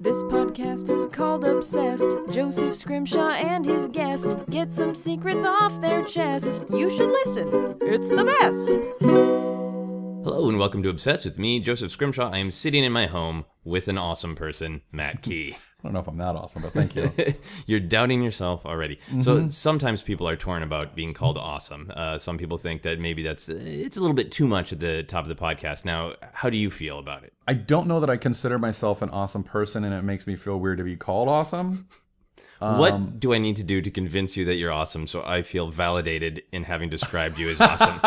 This podcast is called Obsessed. Joseph Scrimshaw and his guest get some secrets off their chest. You should listen. It's the best. Hello and welcome to Obsessed with me, Joseph Scrimshaw. I am sitting in my home with an awesome person, Matt Key. I don't know if I'm that awesome, but thank you. You're doubting yourself already. Mm-hmm. So sometimes people are torn about being called awesome. Some people think that maybe it's a little bit too much at the top of the podcast. Now, how do you feel about it? I don't know that I consider myself an awesome person, and it makes me feel weird to be called awesome. What do I need to do to convince you that you're awesome so I feel validated in having described you as awesome?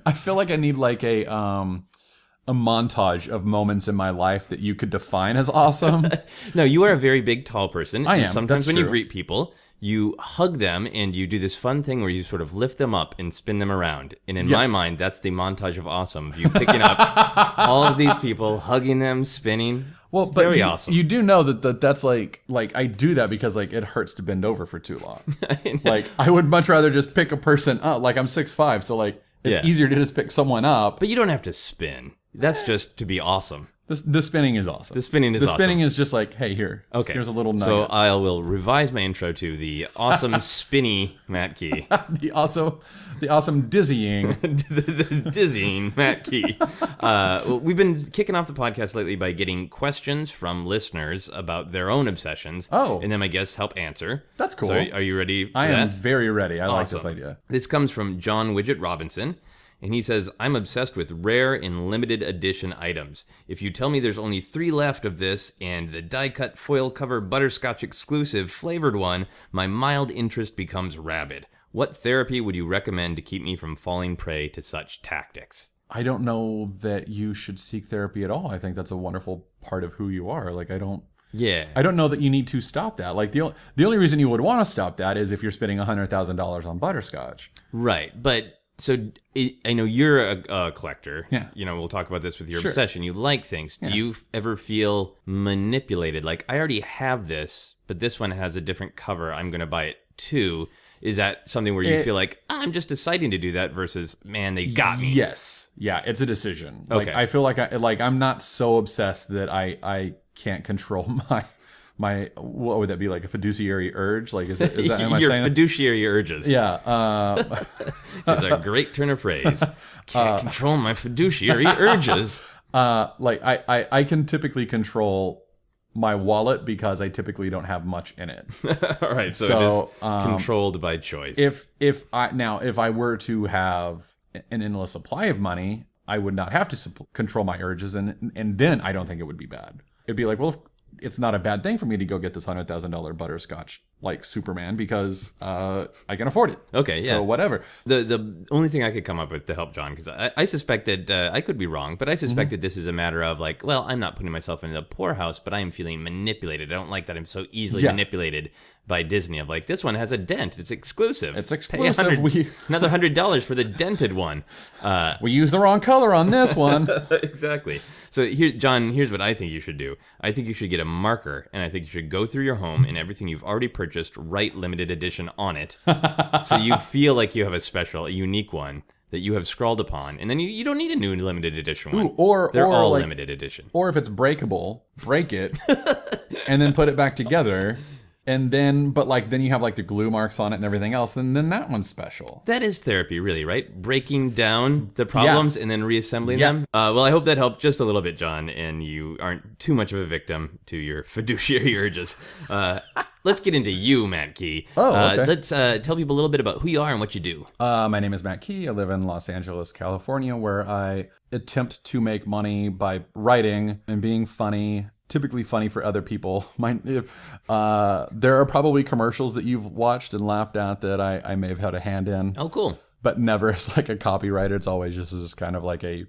I feel like I need like a montage of moments in my life that you could define as awesome. No, you are a very big, tall person. I am. And sometimes That's when true. you greet people, you hug them and you do this fun thing where you sort of lift them up and spin them around. And in my mind, that's the montage of awesome. You picking up all of these people, hugging them, spinning. Well, It's but very awesome. You do know that's like I do that because like it hurts to bend over for too long. Like I would much rather just pick a person up. Like I'm 6'5", so like it's easier to just pick someone up. But you don't have to spin. That's just to be awesome. The spinning is awesome. The spinning is awesome. The spinning is just like, hey, Okay. here's a little nugget. So I will revise my intro to the awesome spinny Matt Key. the awesome dizzying. the dizzying Matt Key. Well, we've been kicking off the podcast lately by getting questions from listeners about their own obsessions. Oh. And then my guests help answer. That's cool. So are you ready for I that? am very ready. I like this Awesome. idea. This comes from John Widget Robinson. And he says, I'm obsessed with rare and limited edition items. If you tell me there's only 3 left of this and the die-cut foil cover butterscotch exclusive flavored one, my mild interest becomes rabid. What therapy would you recommend to keep me from falling prey to such tactics? I don't know that you should seek therapy at all. I think that's a wonderful part of who you are. Like I don't know that you need to stop that. Like the only reason you would want to stop that is if you're spending $100,000 on butterscotch. Right, but... So I know you're a collector. Yeah. You know, we'll talk about this with your Sure. obsession. You like things. Do you ever feel manipulated? Like, I already have this, but this one has a different cover. I'm going to buy it too. Is that something where you feel like, I'm just deciding to do that versus, man, they got me? Yes. Yeah, it's a decision. Okay. Like I feel like I'm not so obsessed that I can't control my what would that be, like a fiduciary urge? Like is that am I Your saying that? fiduciary urges. Yeah. It's a great turn of phrase. Can't control my fiduciary urges. Like I can typically control my wallet because I typically don't have much in it. All right, so it is controlled by choice. If I were to have an endless supply of money, I would not have to control my urges, and then I don't think it would be bad. It'd be like, well, it's not a bad thing for me to go get this $100,000 butterscotch like Superman because I can afford it. Okay, yeah. So whatever. The only thing I could come up with to help John, because I suspect that I could be wrong, but I suspect that this is a matter of like, well, I'm not putting myself in the poorhouse, but I am feeling manipulated. I don't like that I'm so easily manipulated by Disney. I'm like, this one has a dent. It's exclusive. It's exclusive. Another $100 for the dented one. We used the wrong color on this one. Exactly. So here, John, here's what I think you should do. I think you should get a marker, and I think you should go through your home and everything you've already purchased, write limited edition on it, so you feel like you have a unique one that you have scrawled upon, and then you don't need a new limited edition one. They're all like, limited edition. Or if it's breakable, break it, and then put it back together. And then, then you have like the glue marks on it and everything else, and then that one's special. That is therapy, really, right? Breaking down the problems and then reassembling them. Well, I hope that helped just a little bit, John, and you aren't too much of a victim to your fiduciary urges. Let's get into you, Matt Key. Okay. Let's tell people a little bit about who you are and what you do. My name is Matt Key. I live in Los Angeles, California, where I attempt to make money by writing and being funny. Typically funny for other people. There are probably commercials that you've watched and laughed at that I may have had a hand in. Oh, cool. But never as like a copywriter. It's always just as kind of like a,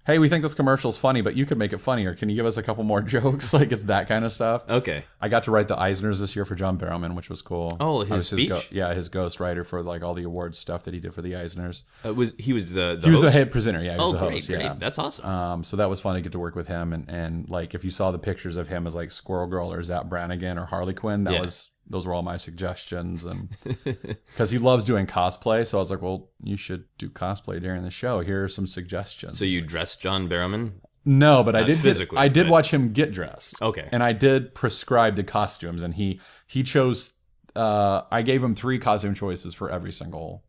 hey, we think this commercial's funny, but you could make it funnier. Can you give us a couple more jokes? Like it's that kind of stuff. Okay. I got to write the Eisners this year for John Barrowman, which was cool. Oh, his speech? His ghostwriter for like all the awards stuff that he did for the Eisners. He was the He was the head presenter. Yeah, he was the great, host. great. Yeah. That's awesome. So that was fun to get to work with him. And like if you saw the pictures of him as like Squirrel Girl or Zap Brannigan or Harley Quinn, those were all my suggestions, and because he loves doing cosplay, so I was like, well, you should do cosplay during the show. Here are some suggestions. So you dressed John Barrowman? No, but physically, I did watch him get dressed. Okay. And I did prescribe the costumes, and he chose. I gave him 3 costume choices for every single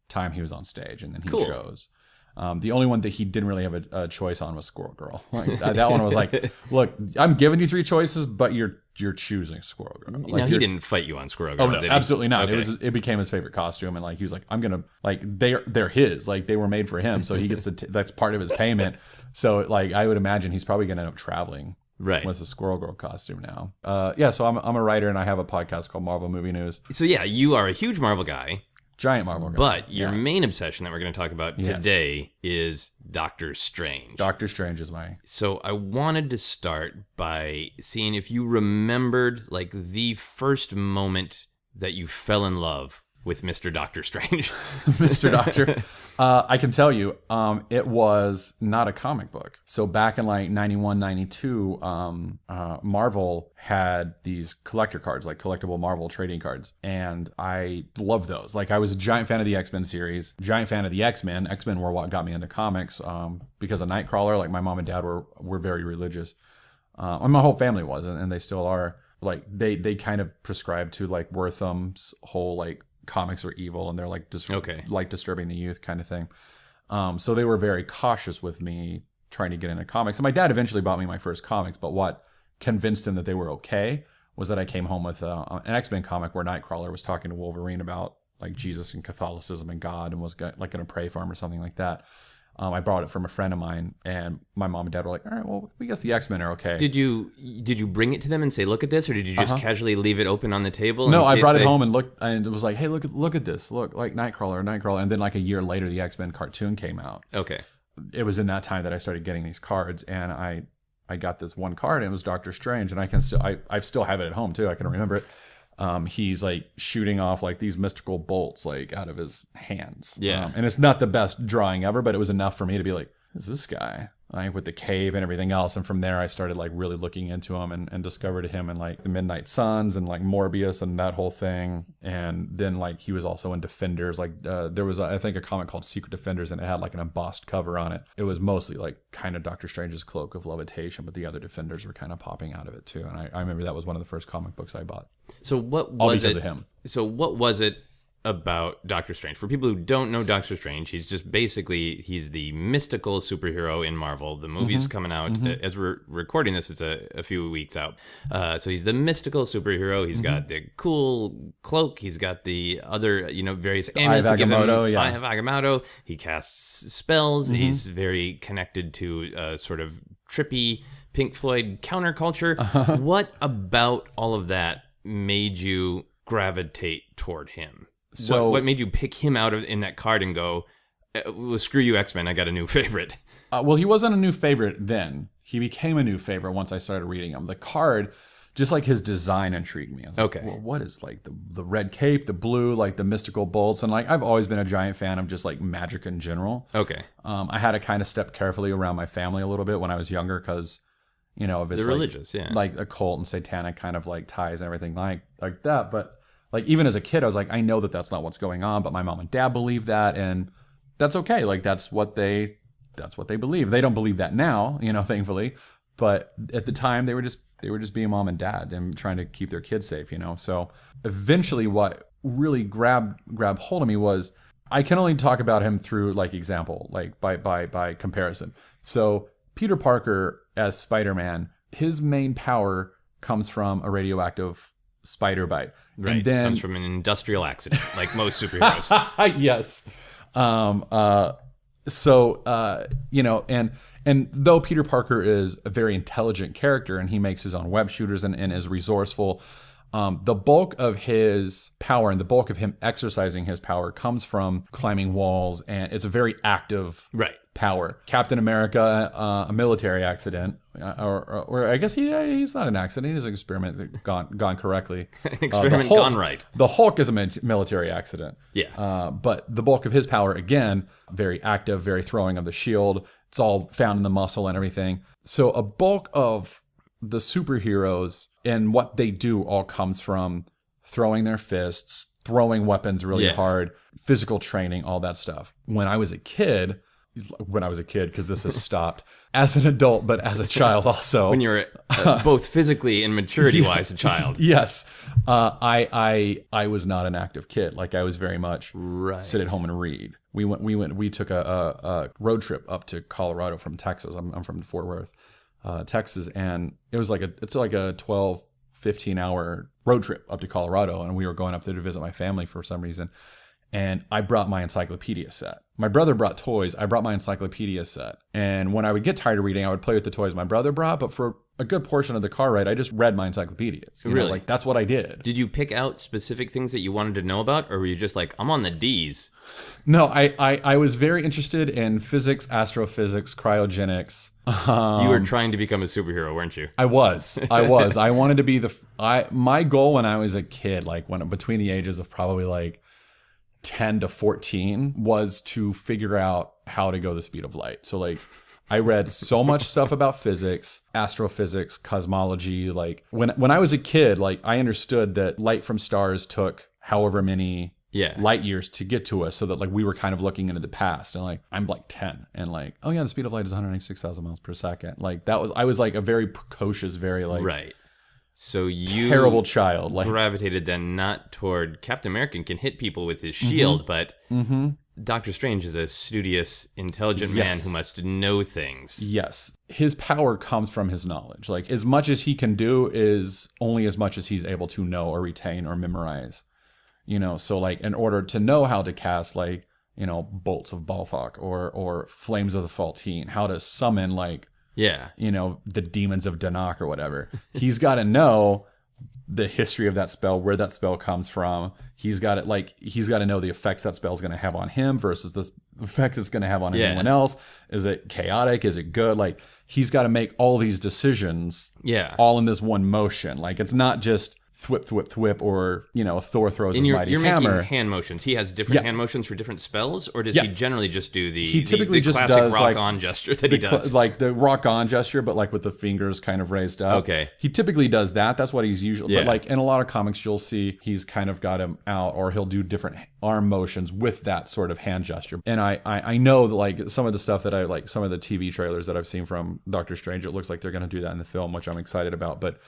time he was on stage, and then he chose. The only one that he didn't really have a choice on was Squirrel Girl. Like, that one was like, look, I'm giving you 3 choices, but you're choosing Squirrel Girl. Like, now he didn't fight you on Squirrel Girl. Oh no, did he? absolutely not. Okay. It became his favorite costume, and like he was like, I'm gonna like they're his, like they were made for him, so he gets that's part of his payment. So like I would imagine he's probably gonna end up traveling with the Squirrel Girl costume now. So I'm a writer, and I have a podcast called Marvel Movie News. So yeah, you are a huge Marvel guy. Giant Marvel guy. But your main obsession that we're going to talk about today is Doctor Strange. Doctor Strange is my... So I wanted to start by seeing if you remembered like the first moment that you fell in love with Mr. Doctor Strange. Mr. Doctor. I can tell you, it was not a comic book. So back in like 91, 92, Marvel had these collector cards, like collectible Marvel trading cards. And I loved those. Like I was a giant fan of the X-Men series, giant fan of the X-Men. X-Men were what got me into comics because of Nightcrawler. Like my mom and dad were very religious. And my whole family was, and they still are. Like they kind of prescribed to like Wortham's whole like comics are evil and they're like like disturbing the youth kind of thing. So they were very cautious with me trying to get into comics. And my dad eventually bought me my first comics, but what convinced them that they were okay was that I came home with an X-Men comic where Nightcrawler was talking to Wolverine about like Jesus and Catholicism and God and was like going to pray for him or something like that. I brought it from a friend of mine, and my mom and dad were like, all right, well, we guess the X-Men are okay. Did you bring it to them and say, look at this, or did you just casually leave it open on the table? No, I brought it home and looked, and it was like, hey, look at this. Look, like Nightcrawler. And then like a year later, the X-Men cartoon came out. Okay. It was in that time that I started getting these cards, and I got this one card, and it was Doctor Strange, and I still have it at home too. I can remember it. He's like shooting off like these mystical bolts like out of his hands. Yeah. And it's not the best drawing ever, but it was enough for me to be like, who's this guy? Like with the cave and everything else. And from there I started like really looking into him and discovered him in like the Midnight Suns and like Morbius and that whole thing. And then like he was also in Defenders. Like there was I think a comic called Secret Defenders, and it had like an embossed cover on it. It was mostly like kind of Doctor Strange's Cloak of Levitation, but the other Defenders were kind of popping out of it too. And I remember that was one of the first comic books I bought. So what was all because of him. So what was it about Doctor Strange? For people who don't know Doctor Strange, he's the mystical superhero in Marvel. The movie's coming out as we're recording this. It's a few weeks out. So he's the mystical superhero. He's got the cool cloak. He's got the other, various amulets. Eye of Agamotto. He casts spells. He's very connected to sort of trippy Pink Floyd counterculture. What about all of that made you gravitate toward him? So what made you pick him out in that card and go, well, screw you, X-Men, I got a new favorite? Well, he wasn't a new favorite then. He became a new favorite once I started reading him. The card, just like his design, intrigued me. I was like, well, what is like the red cape, the blue, like the mystical bolts? And like I've always been a giant fan of just like magic in general. Okay. I had to kind of step carefully around my family a little bit when I was younger because, of his they're religious, like occult and satanic kind of like ties and everything like that. But like even as a kid, I was like, I know that that's not what's going on, but my mom and dad believe that, and that's okay. Like that's what they believe. They don't believe that now, thankfully. But at the time, they were just being mom and dad and trying to keep their kids safe, So eventually, what really grabbed hold of me was I can only talk about him through like example, like by comparison. So Peter Parker as Spider-Man, his main power comes from a radioactive spider bite. Right. And then comes from an industrial accident, like most superheroes. Yes. And though Peter Parker is a very intelligent character and he makes his own web shooters and is resourceful, the bulk of his power and the bulk of him exercising his power comes from climbing walls, and it's a very active power. Captain America, a military accident, or I guess he's not an accident. He's an experiment gone correctly. An experiment gone right. The Hulk is a military accident. Yeah. But the bulk of his power, again, very active, very throwing of the shield. It's all found in the muscle and everything. So a bulk of the superheroes and what they do all comes from throwing their fists, throwing weapons really hard, physical training, all that stuff. When I was a kid, when I was a kid, because this has stopped as an adult, but as a child also. When you're both physically and maturity-wise a child. Yes. I was not an active kid. Like, I was very much sit at home and read. We took a road trip up to Colorado from Texas. I'm from Fort Worth, Texas. And it was it's like a 12, 15 hour road trip up to Colorado. And we were going up there to visit my family for some reason. And I brought my encyclopedia set. My brother brought toys. I brought my encyclopedia set. And when I would get tired of reading, I would play with the toys my brother brought. But for a good portion of the car ride, I just read my encyclopedias. Really? Like, that's what I did. Did you pick out specific things that you wanted to know about? Or were you just like, I'm on the D's? No, I was very interested in physics, astrophysics, cryogenics. You were trying to become a superhero, weren't you? I was. I wanted to be my goal when I was a kid, like when between the ages of probably like 10 to 14, was to figure out how to go the speed of light. So like, I read so much stuff about physics, astrophysics, cosmology. Like when I was a kid, like I understood that light from stars took however many light years to get to us, so that like we were kind of looking into the past. And like, I'm like 10 and like, oh yeah, the speed of light is 196,000 miles per second. Like I was like a very precocious, very like So you terrible child. Like, gravitated then not toward Captain America can hit people with his shield, but Doctor Strange is a studious, intelligent man who must know things. Yes. His power comes from his knowledge. Like, as much as he can do is only as much as he's able to know or retain or memorize. So like, in order to know how to cast like, bolts of Balthok or flames of the Faltine, how to summon like, the demons of Danak or whatever. He's got to know the history of that spell, where that spell comes from. He's got to know the effects that spell's going to have on him versus the effect it's going to have on anyone else. Is it chaotic? Is it good? Like, he's got to make all these decisions all in this one motion. Like, it's not just thwip, thwip, thwip, or, Thor throws his mighty hammer. You're making hand motions. He has different hand motions for different spells, or does he generally just do the just classic does rock-on gesture that he does? Like the rock-on gesture, but like with the fingers kind of raised up. Okay. He typically does that. That's what he's usually... But like in a lot of comics, you'll see he's kind of got him out, or he'll do different arm motions with that sort of hand gesture. And I know that like some of the stuff that I like, some of the TV trailers that I've seen from Doctor Strange, it looks like they're going to do that in the film, which I'm excited about. But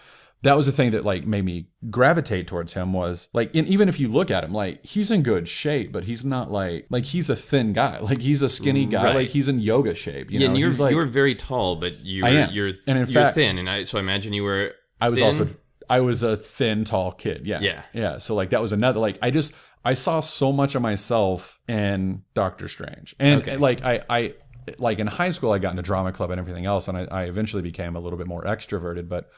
that was the thing that like made me gravitate towards him, was like, and even if you look at him, like, he's in good shape, but he's not like he's a thin guy. Like, he's a skinny guy. Like, he's in yoga shape. And you're very tall, but you're thin. And so I imagine you were thin. I was a thin, tall kid. Yeah. So like, that was another, like, I saw so much of myself in Doctor Strange. And like, I like in high school, I got into drama club and everything else. And I eventually became a little bit more extroverted, but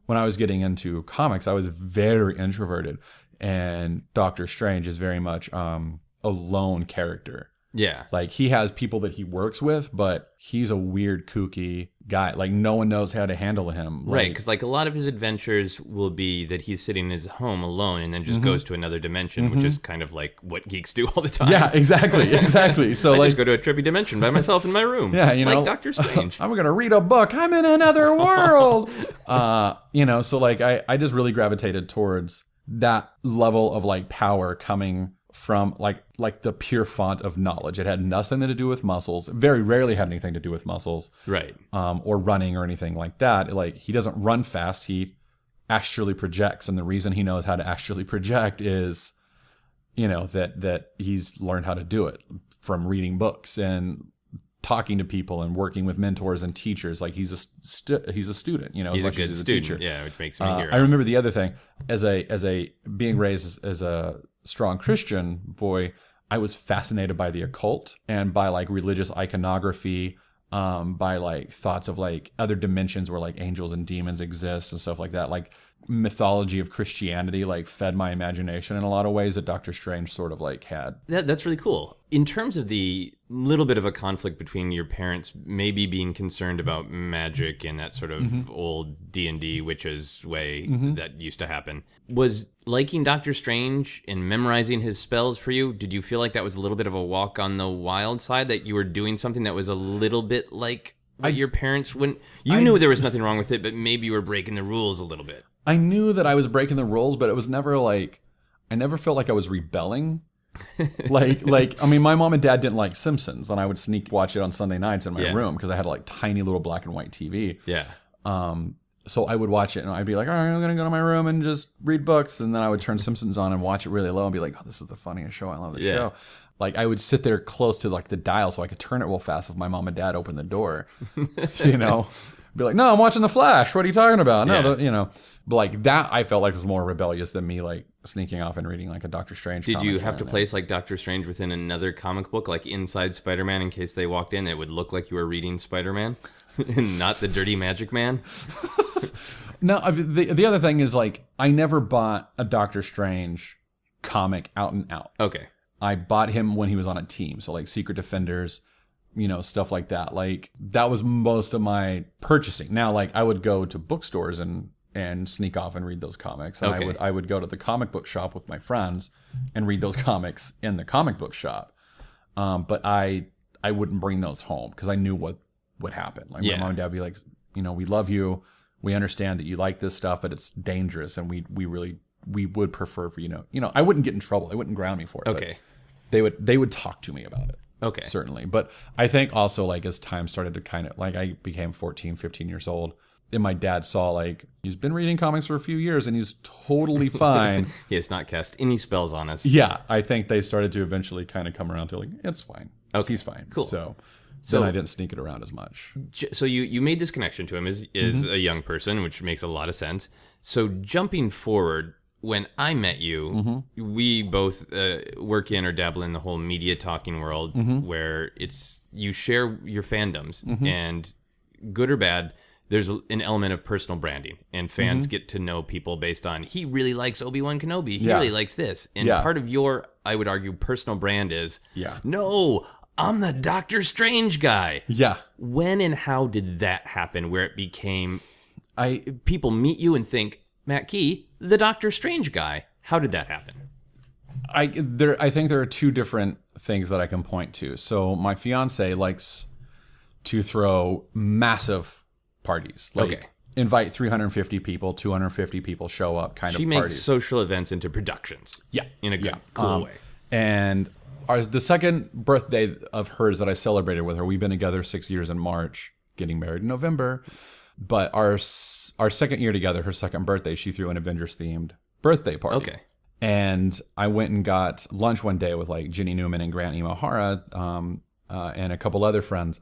when I was getting into comics, I was very introverted, and Doctor Strange is very much a lone character. Yeah. Like, he has people that he works with, but he's a weird, kooky guy. Like, no one knows how to handle him. Right, because like a lot of his adventures will be that he's sitting in his home alone and then just goes to another dimension, which is kind of like what geeks do all the time. Yeah, exactly. So I just go to a trippy dimension by myself in my room. Yeah, like Doctor Strange. I'm going to read a book. I'm in another world. So like I just really gravitated towards that level of like power coming from like the pure font of knowledge. It had nothing to do with muscles. Very rarely had anything to do with muscles. Right. Or running or anything like that. Like, he doesn't run fast. He astrally projects. And the reason he knows how to astrally project is, that he's learned how to do it from reading books and talking to people and working with mentors and teachers. Like, he's a student, he's a good student. Teacher. Yeah, which makes me a hero. I remember the other thing, as a being raised as a strong Christian boy, I was fascinated by the occult and by like religious iconography, by like thoughts of like other dimensions where like angels and demons exist and stuff like that. Like, mythology of Christianity like fed my imagination in a lot of ways that Doctor Strange sort of like had. That's really cool. In terms of the little bit of a conflict between your parents maybe being concerned about magic and that sort of old D&D witches way that used to happen, was liking Doctor Strange and memorizing his spells for you, did you feel like that was a little bit of a walk on the wild side, that you were doing something that was a little bit like what your parents wouldn't... You knew there was nothing wrong with it, but maybe you were breaking the rules a little bit. I knew that I was breaking the rules, but it was never like... I never felt like I was rebelling. I mean, my mom and dad didn't like Simpsons, and I would sneak watch it on Sunday nights in my room because I had a like tiny little black and white TV. Yeah. So I would watch it, and I'd be like, all right, I'm going to go to my room and just read books. And then I would turn Simpsons on and watch it really low and be like, oh, this is the funniest show. I love this show. Like, I would sit there close to like the dial so I could turn it real fast if my mom and dad opened the door, you know, be like, no, I'm watching The Flash. What are you talking about? No, you know, but like that I felt like was more rebellious than me like sneaking off and reading like a Doctor Strange Did comic you have to and place like Doctor Strange within another comic book, like inside Spider-Man, in case they walked in, it would look like you were reading Spider-Man and not the Dirty Magic Man? No, the other thing is like I never bought a Doctor Strange comic out and out. Okay. I bought him when he was on a team, so like Secret Defenders, you know, stuff like that. Like that was most of my purchasing. Now, like I would go to bookstores and sneak off and read those comics, and I would go to the comic book shop with my friends and read those comics in the comic book shop. But I wouldn't bring those home because I knew what would happen. Like my mom and dad would be like, you know, we love you. We understand that you like this stuff, but it's dangerous, and we would prefer for you know, I wouldn't get in trouble. They wouldn't ground me for it. Okay. But they would talk to me about it. Okay. Certainly. But I think also like as time started to kind of like I became 14, 15 years old, and my dad saw like he's been reading comics for a few years and he's totally fine. He has not cast any spells on us. Yeah. I think they started to eventually kind of come around to like, it's fine. Okay. He's fine. Cool. So then I didn't sneak it around as much. So you made this connection to him as a young person, which makes a lot of sense. So jumping forward, when I met you, we both work in or dabble in the whole media talking world, where you share your fandoms, and good or bad, there's an element of personal branding, and fans get to know people based on, he really likes Obi-Wan Kenobi, he really likes this, and part of your, I would argue, personal brand is, no, I'm the Doctor Strange guy. Yeah. When and how did that happen, where it became, people meet you and think, Matt Key, the Doctor Strange guy? How did that happen? I think there are two different things that I can point to. So my fiance likes to throw massive parties. Like invite 350 people, 250 people show up kind of parties. She makes social events into productions. Yeah. In a good, cool way. And the second birthday of hers that I celebrated with her, we've been together 6 years in March, getting married in November. But our second year together, her second birthday, she threw an Avengers-themed birthday party. Okay. And I went and got lunch one day with like Ginny Newman and Grant Imahara and a couple other friends.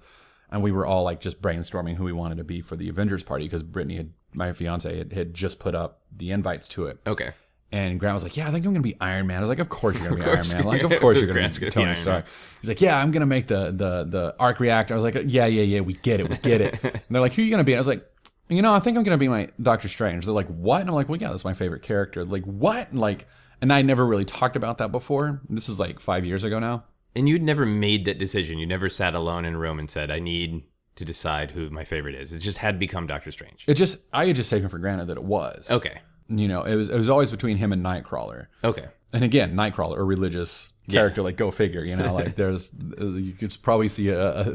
And we were all like just brainstorming who we wanted to be for the Avengers party because Brittany, my fiance, had just put up the invites to it. Okay. And Grant was like, yeah, I think I'm going to be Iron Man. I was like, of course you're going to be Iron Man. Like, of course you're going to be Tony Stark. He's like, yeah, I'm going to make the arc reactor. I was like, yeah, we get it. And they're like, who are you going to be? I was like, you know, I think I'm going to be my Doctor Strange. They're like, what? And I'm like, well, yeah, that's my favorite character. Like, what? And I never really talked about that before. This is like 5 years ago now. And you'd never made that decision. You never sat alone in a room and said, I need to decide who my favorite is. It just had become Doctor Strange. I had just taken for granted that it was. Okay. You know, it was always between him and Nightcrawler. Okay. And again, Nightcrawler, a religious character, like go figure, you know, like you could probably see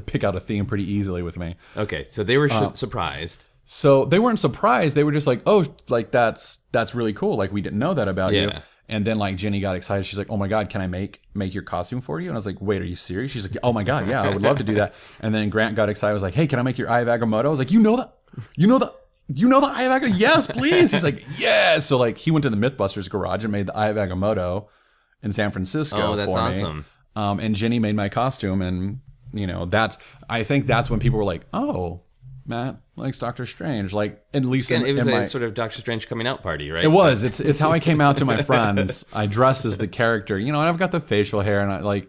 pick out a theme pretty easily with me. Okay. So they were surprised. So they weren't surprised. They were just like, oh, like that's really cool. Like we didn't know that about you. And then like Jenny got excited. She's like, oh my God, can I make your costume for you? And I was like, wait, are you serious? She's like, oh my God, yeah, I would love to do that. And then Grant got excited. I was like, hey, can I make your Eye of Agamotto? I was like, you know the Eye of Agamotto? Yes, please. He's like, yes. So like he went to the Mythbusters garage and made the Eye of Agamotto in San Francisco for me. Oh, that's awesome. And Jenny made my costume. And, you know, I think that's when people were like, oh, Matt likes Doctor Strange. Like, at least it was a sort of Doctor Strange coming out party, right? It was. It's how I came out to my friends. I dressed as the character, you know, and I've got the facial hair and I like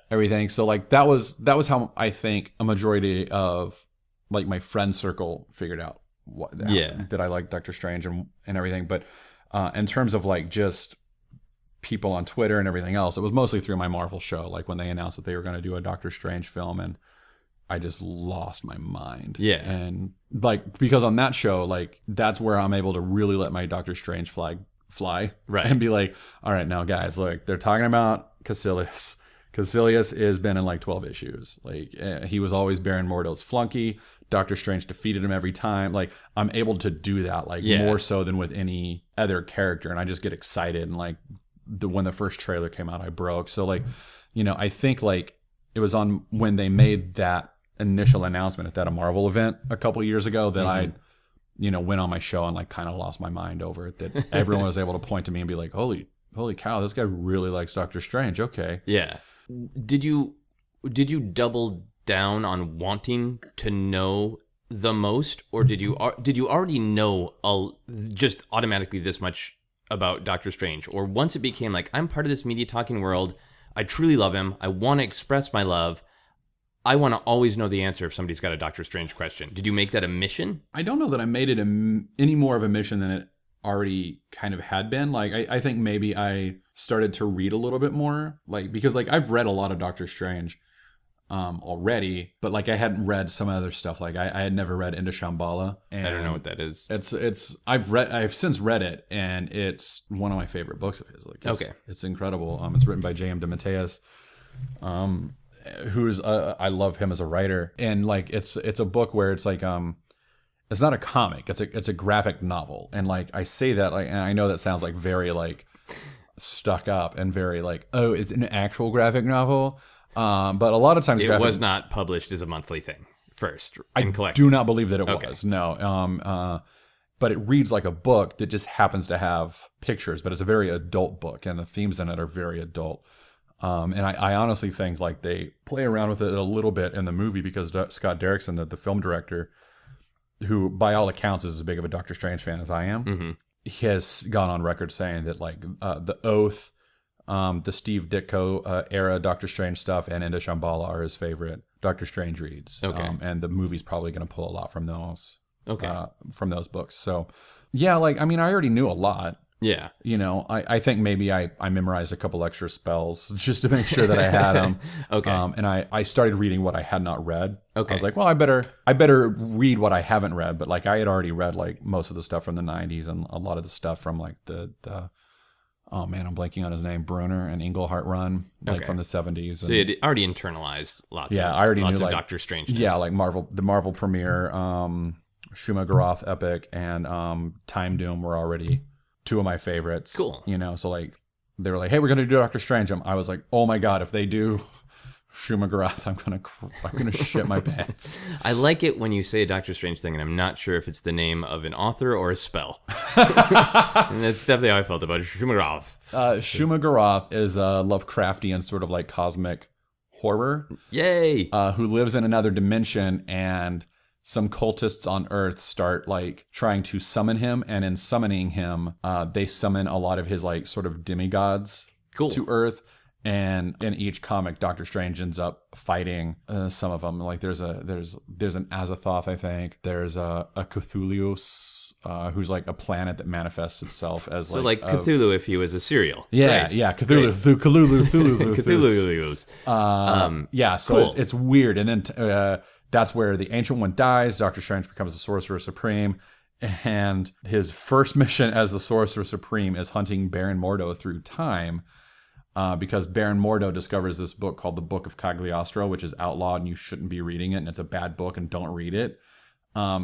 everything. So like that was how I think a majority of like my friend circle figured out that I like Doctor Strange and everything. But in terms of like just people on Twitter and everything else, it was mostly through my Marvel show. Like when they announced that they were going to do a Doctor Strange film, and I just lost my mind. Yeah. And like, because on that show, like that's where I'm able to really let my Doctor Strange flag fly. Right. And be like, all right, now guys, like they're talking about Caecilius. Caecilius has been in like 12 issues. Like he was always Baron Mordo's flunky. Doctor Strange defeated him every time. Like I'm able to do that like more so than with any other character. And I just get excited and like when the first trailer came out, I broke. So like, I think like it was on when they made that initial announcement at that Marvel event a couple years ago that I went on my show and like kind of lost my mind over it, that everyone was able to point to me and be like, holy cow, this guy really likes Doctor Strange. Okay. Yeah. Did you double down on wanting to know the most, or did you already know just automatically this much about Doctor Strange? Or once it became like, I'm part of this media talking world, I truly love him, I want to express my love, I want to always know the answer if somebody's got a Doctor Strange question. Did you make that a mission? I don't know that I made it any more of a mission than it already kind of had been. Like, I think maybe I started to read a little bit more, like, because like I've read a lot of Doctor Strange already, but like I hadn't read some other stuff. Like I had never read Into Shambhala. And I don't know what that is. I've since read it, and it's one of my favorite books of his. Like, it's incredible. It's written by J.M. DeMatteis, who's I love him as a writer, and like it's a book where it's like it's not a comic, it's a graphic novel, and like I say that like, and I know that sounds like very like stuck up and very like, oh, it's an actual graphic novel. But a lot of times it was not published as a monthly thing first. I do not believe that it was. No. But it reads like a book that just happens to have pictures, but it's a very adult book, and the themes in it are very adult. And I honestly think like they play around with it a little bit in the movie, because Scott Derrickson, the film director, who by all accounts is as big of a Doctor Strange fan as I am, he has gone on record saying that like The Oath, the Steve Ditko era Doctor Strange stuff, and Into Shambhala are his favorite Doctor Strange reads. Okay. And the movie's probably going to pull a lot from those. Okay. From those books. So, yeah, like, I mean, I already knew a lot. Yeah. I think maybe I memorized a couple extra spells just to make sure that I had them. Okay. And I started reading what I had not read. Okay. I was like, well, I better read what I haven't read. But like I had already read like most of the stuff from the 90s and a lot of the stuff from like the oh man, I'm blanking on his name, Bruner and Englehart run, like from the 70s. So you had already internalized lots I already knew of like Doctor Strangeness. Yeah, like the Marvel premiere, Shuma Gorath epic, and Time Doom were already two of my favorites. Cool. So like they were like, hey, we're gonna do Doctor Strange. I was like, oh my god, if they do Shuma Gorath, I'm gonna shit my pants. I like it when you say a Doctor Strange thing, and I'm not sure if it's the name of an author or a spell. And that's definitely how I felt about Shuma Gorath. Shuma Gorath is a Lovecraftian sort of like cosmic horror. Yay! Who lives in another dimension, and some cultists on Earth start like trying to summon him, and in summoning him, they summon a lot of his like sort of demigods to Earth. And in each comic, Doctor Strange ends up fighting some of them. Like there's an Azathoth, I think. There's a Cthulhu, who's like a planet that manifests itself as so like Cthulhu if he was a cereal. Yeah, right. Yeah, Cthulhu, Cthulhu's. Yeah, so cool. It's weird. And then that's where the Ancient One dies. Doctor Strange becomes the Sorcerer Supreme. And his first mission as the Sorcerer Supreme is hunting Baron Mordo through time. Because Baron Mordo discovers this book called the Book of Cagliostro, which is outlawed and you shouldn't be reading it, and it's a bad book and don't read it.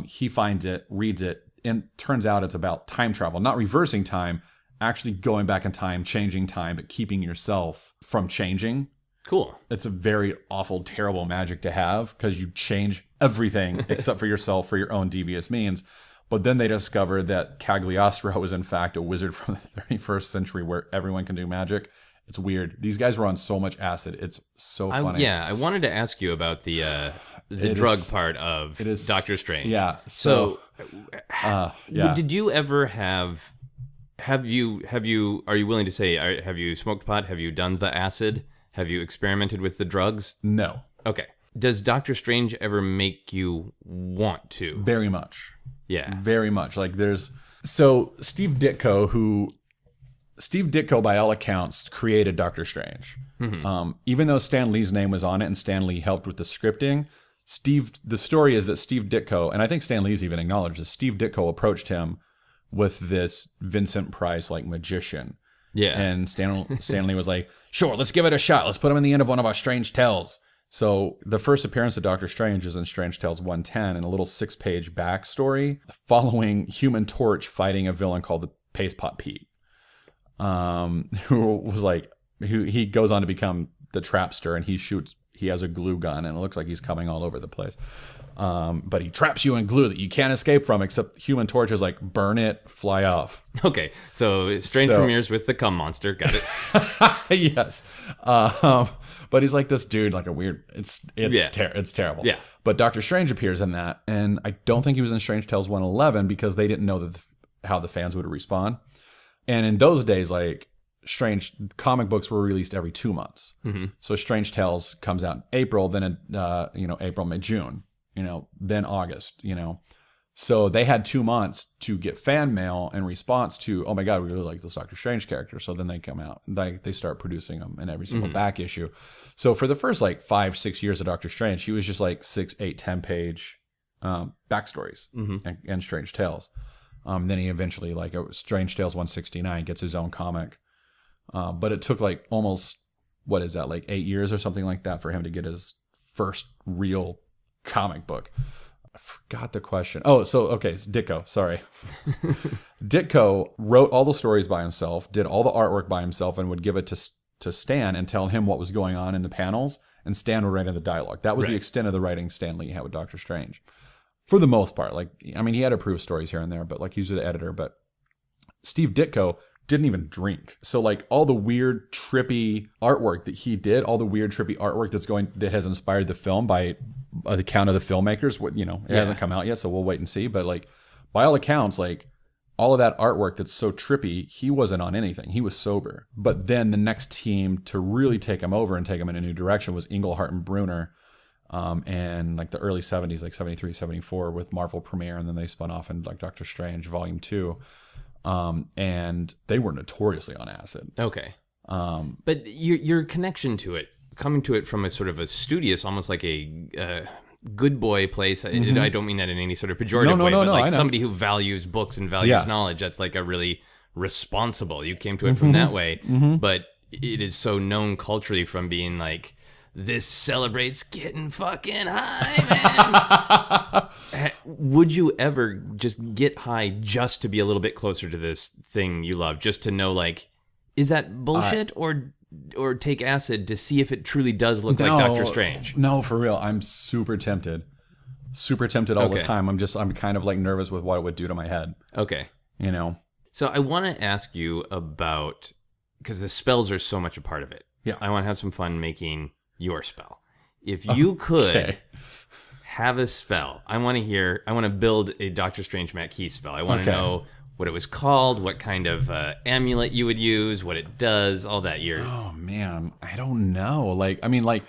He finds it, reads it, and turns out it's about time travel, not reversing time, actually going back in time, changing time, but keeping yourself from changing. Cool. It's a very awful, terrible magic to have, because you change everything except for yourself for your own devious means. But then they discover that Cagliostro is in fact a wizard from the 31st century where everyone can do magic. It's weird. These guys were on so much acid. It's so funny. I wanted to ask you about the drug part of Doctor Strange. Yeah. So yeah. Did you ever are you willing to say, have you smoked pot? Have you done the acid? Have you experimented with the drugs? No. Okay. Does Doctor Strange ever make you want to? Very much. Yeah. Very much. Like Steve Ditko, by all accounts, created Doctor Strange. Mm-hmm. Even though Stan Lee's name was on it and Stan Lee helped with the scripting, the story is that Steve Ditko, and I think Stan Lee's even acknowledged this, Steve Ditko approached him with this Vincent Price like magician. Yeah. And Stan Lee was like, sure, let's give it a shot. Let's put him in the end of one of our Strange Tales. So the first appearance of Doctor Strange is in Strange Tales 110, and a little 6-page backstory following Human Torch fighting a villain called the Paste Pot Pete. who was like, he goes on to become the trapster, and he has a glue gun, and it looks like he's coming all over the place. But he traps you in glue that you can't escape from, except Human Torch is like, burn it, fly off. Okay, so Strange premieres with the cum monster. Got it. Yes. But he's like this dude, like a weird, it's terrible. Yeah. But Doctor Strange appears in that, and I don't think he was in Strange Tales 111 because they didn't know how the fans would respond. And in those days, like, Strange comic books were released every 2 months. Mm-hmm. So Strange Tales comes out in April, then in April, May, June, then August, So they had 2 months to get fan mail in response to, oh my God, we really like this Doctor Strange character. So then they come out, they start producing them in every single back issue. So for the first like 5-6 years of Doctor Strange, he was just like 6, 8, 10 page backstories and Strange Tales. Then he eventually, like, Strange Tales 169 gets his own comic. But it took like almost, what is that, like 8 years or something like that for him to get his first real comic book. I forgot the question. Oh, it's Ditko. Sorry. Ditko wrote all the stories by himself, did all the artwork by himself, and would give it to Stan and tell him what was going on in the panels, and Stan would write in the dialogue. That was the extent of the writing Stan Lee had with Doctor Strange. For the most part. Like, I mean, he had approved stories here and there, but like, he was the editor. But Steve Ditko didn't even drink. So like, all the weird, trippy artwork that he did, all the weird, trippy artwork that has inspired the film by the account of the filmmakers, it hasn't come out yet, so we'll wait and see. But like, by all accounts, like, all of that artwork that's so trippy, he wasn't on anything. He was sober. But then the next team to really take him over and take him in a new direction was Englehart and Brunner. And like the early 70s, like 73, 74 with Marvel Premiere, and then they spun off in like Doctor Strange Volume 2. And they were notoriously on acid. Okay. But your connection to it, coming to it from a sort of a studious, almost like a good boy place. I don't mean that in any sort of pejorative way, but like somebody who values books and values knowledge. That's like a really responsible. You came to it from that way, but it is so known culturally from being like, this celebrates getting fucking high, man. Would you ever just get high just to be a little bit closer to this thing you love? Just to know, like, is that bullshit or take acid to see if it truly does look like Doctor Strange? No, for real. I'm super tempted. Super tempted all the time. I'm kind of like nervous with what it would do to my head. Okay. So I want to ask you about, because the spells are so much a part of it. Yeah. I want to have some fun making your spell. If you could have a spell, I want to build a Doctor Strange Matt Keith spell. I want to know what it was called, what kind of amulet you would use, what it does, all that. Oh man, I don't know. Like, I mean, like,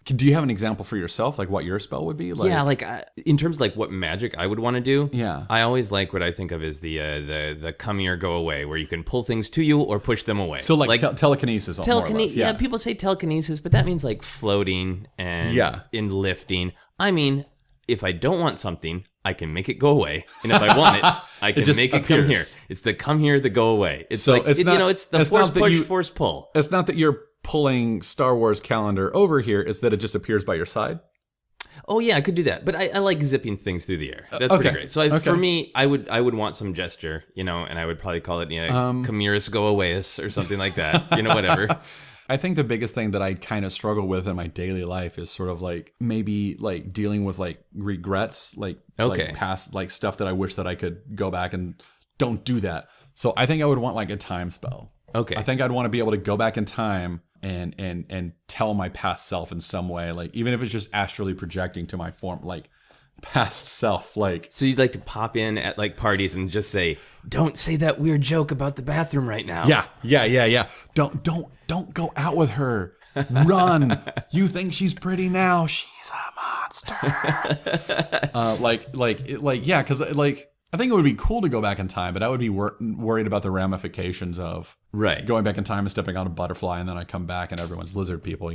do you have an example for yourself, like what your spell would be? Like, yeah, like in terms of like what magic I would want to do. Yeah, I always like what I think of as the come here, go away, where you can pull things to you or push them away. So like telekinesis. More or less. Yeah, people say telekinesis, but that means like floating and in lifting. I mean, if I don't want something, I can make it go away, and if I want it, I can make it come here. It's the come here, the go away. It's so like it's the force push, force pull. It's not that you're pulling Star Wars calendar over here, is that it just appears by your side. Oh yeah, I could do that, but I like zipping things through the air. That's pretty great. So for me, I would want some gesture, and I would probably call it Camiris go awayus or something like that, whatever. I think the biggest thing that I kind of struggle with in my daily life is sort of like maybe like dealing with like regrets, like past like stuff that I wish that I could go back and don't do that. So I think I would want like a time spell. Okay. I think I'd want to be able to go back in time and tell my past self in some way, like even if it's just astrally projecting to my form, like past self, like. So you'd like to pop in at like parties and just say, "Don't say that weird joke about the bathroom right now." Yeah. Don't go out with her. Run. You think she's pretty now? She's a monster. Yeah, because like. I think it would be cool to go back in time, but I would be worried about the ramifications of going back in time and stepping on a butterfly, and then I come back and everyone's lizard people,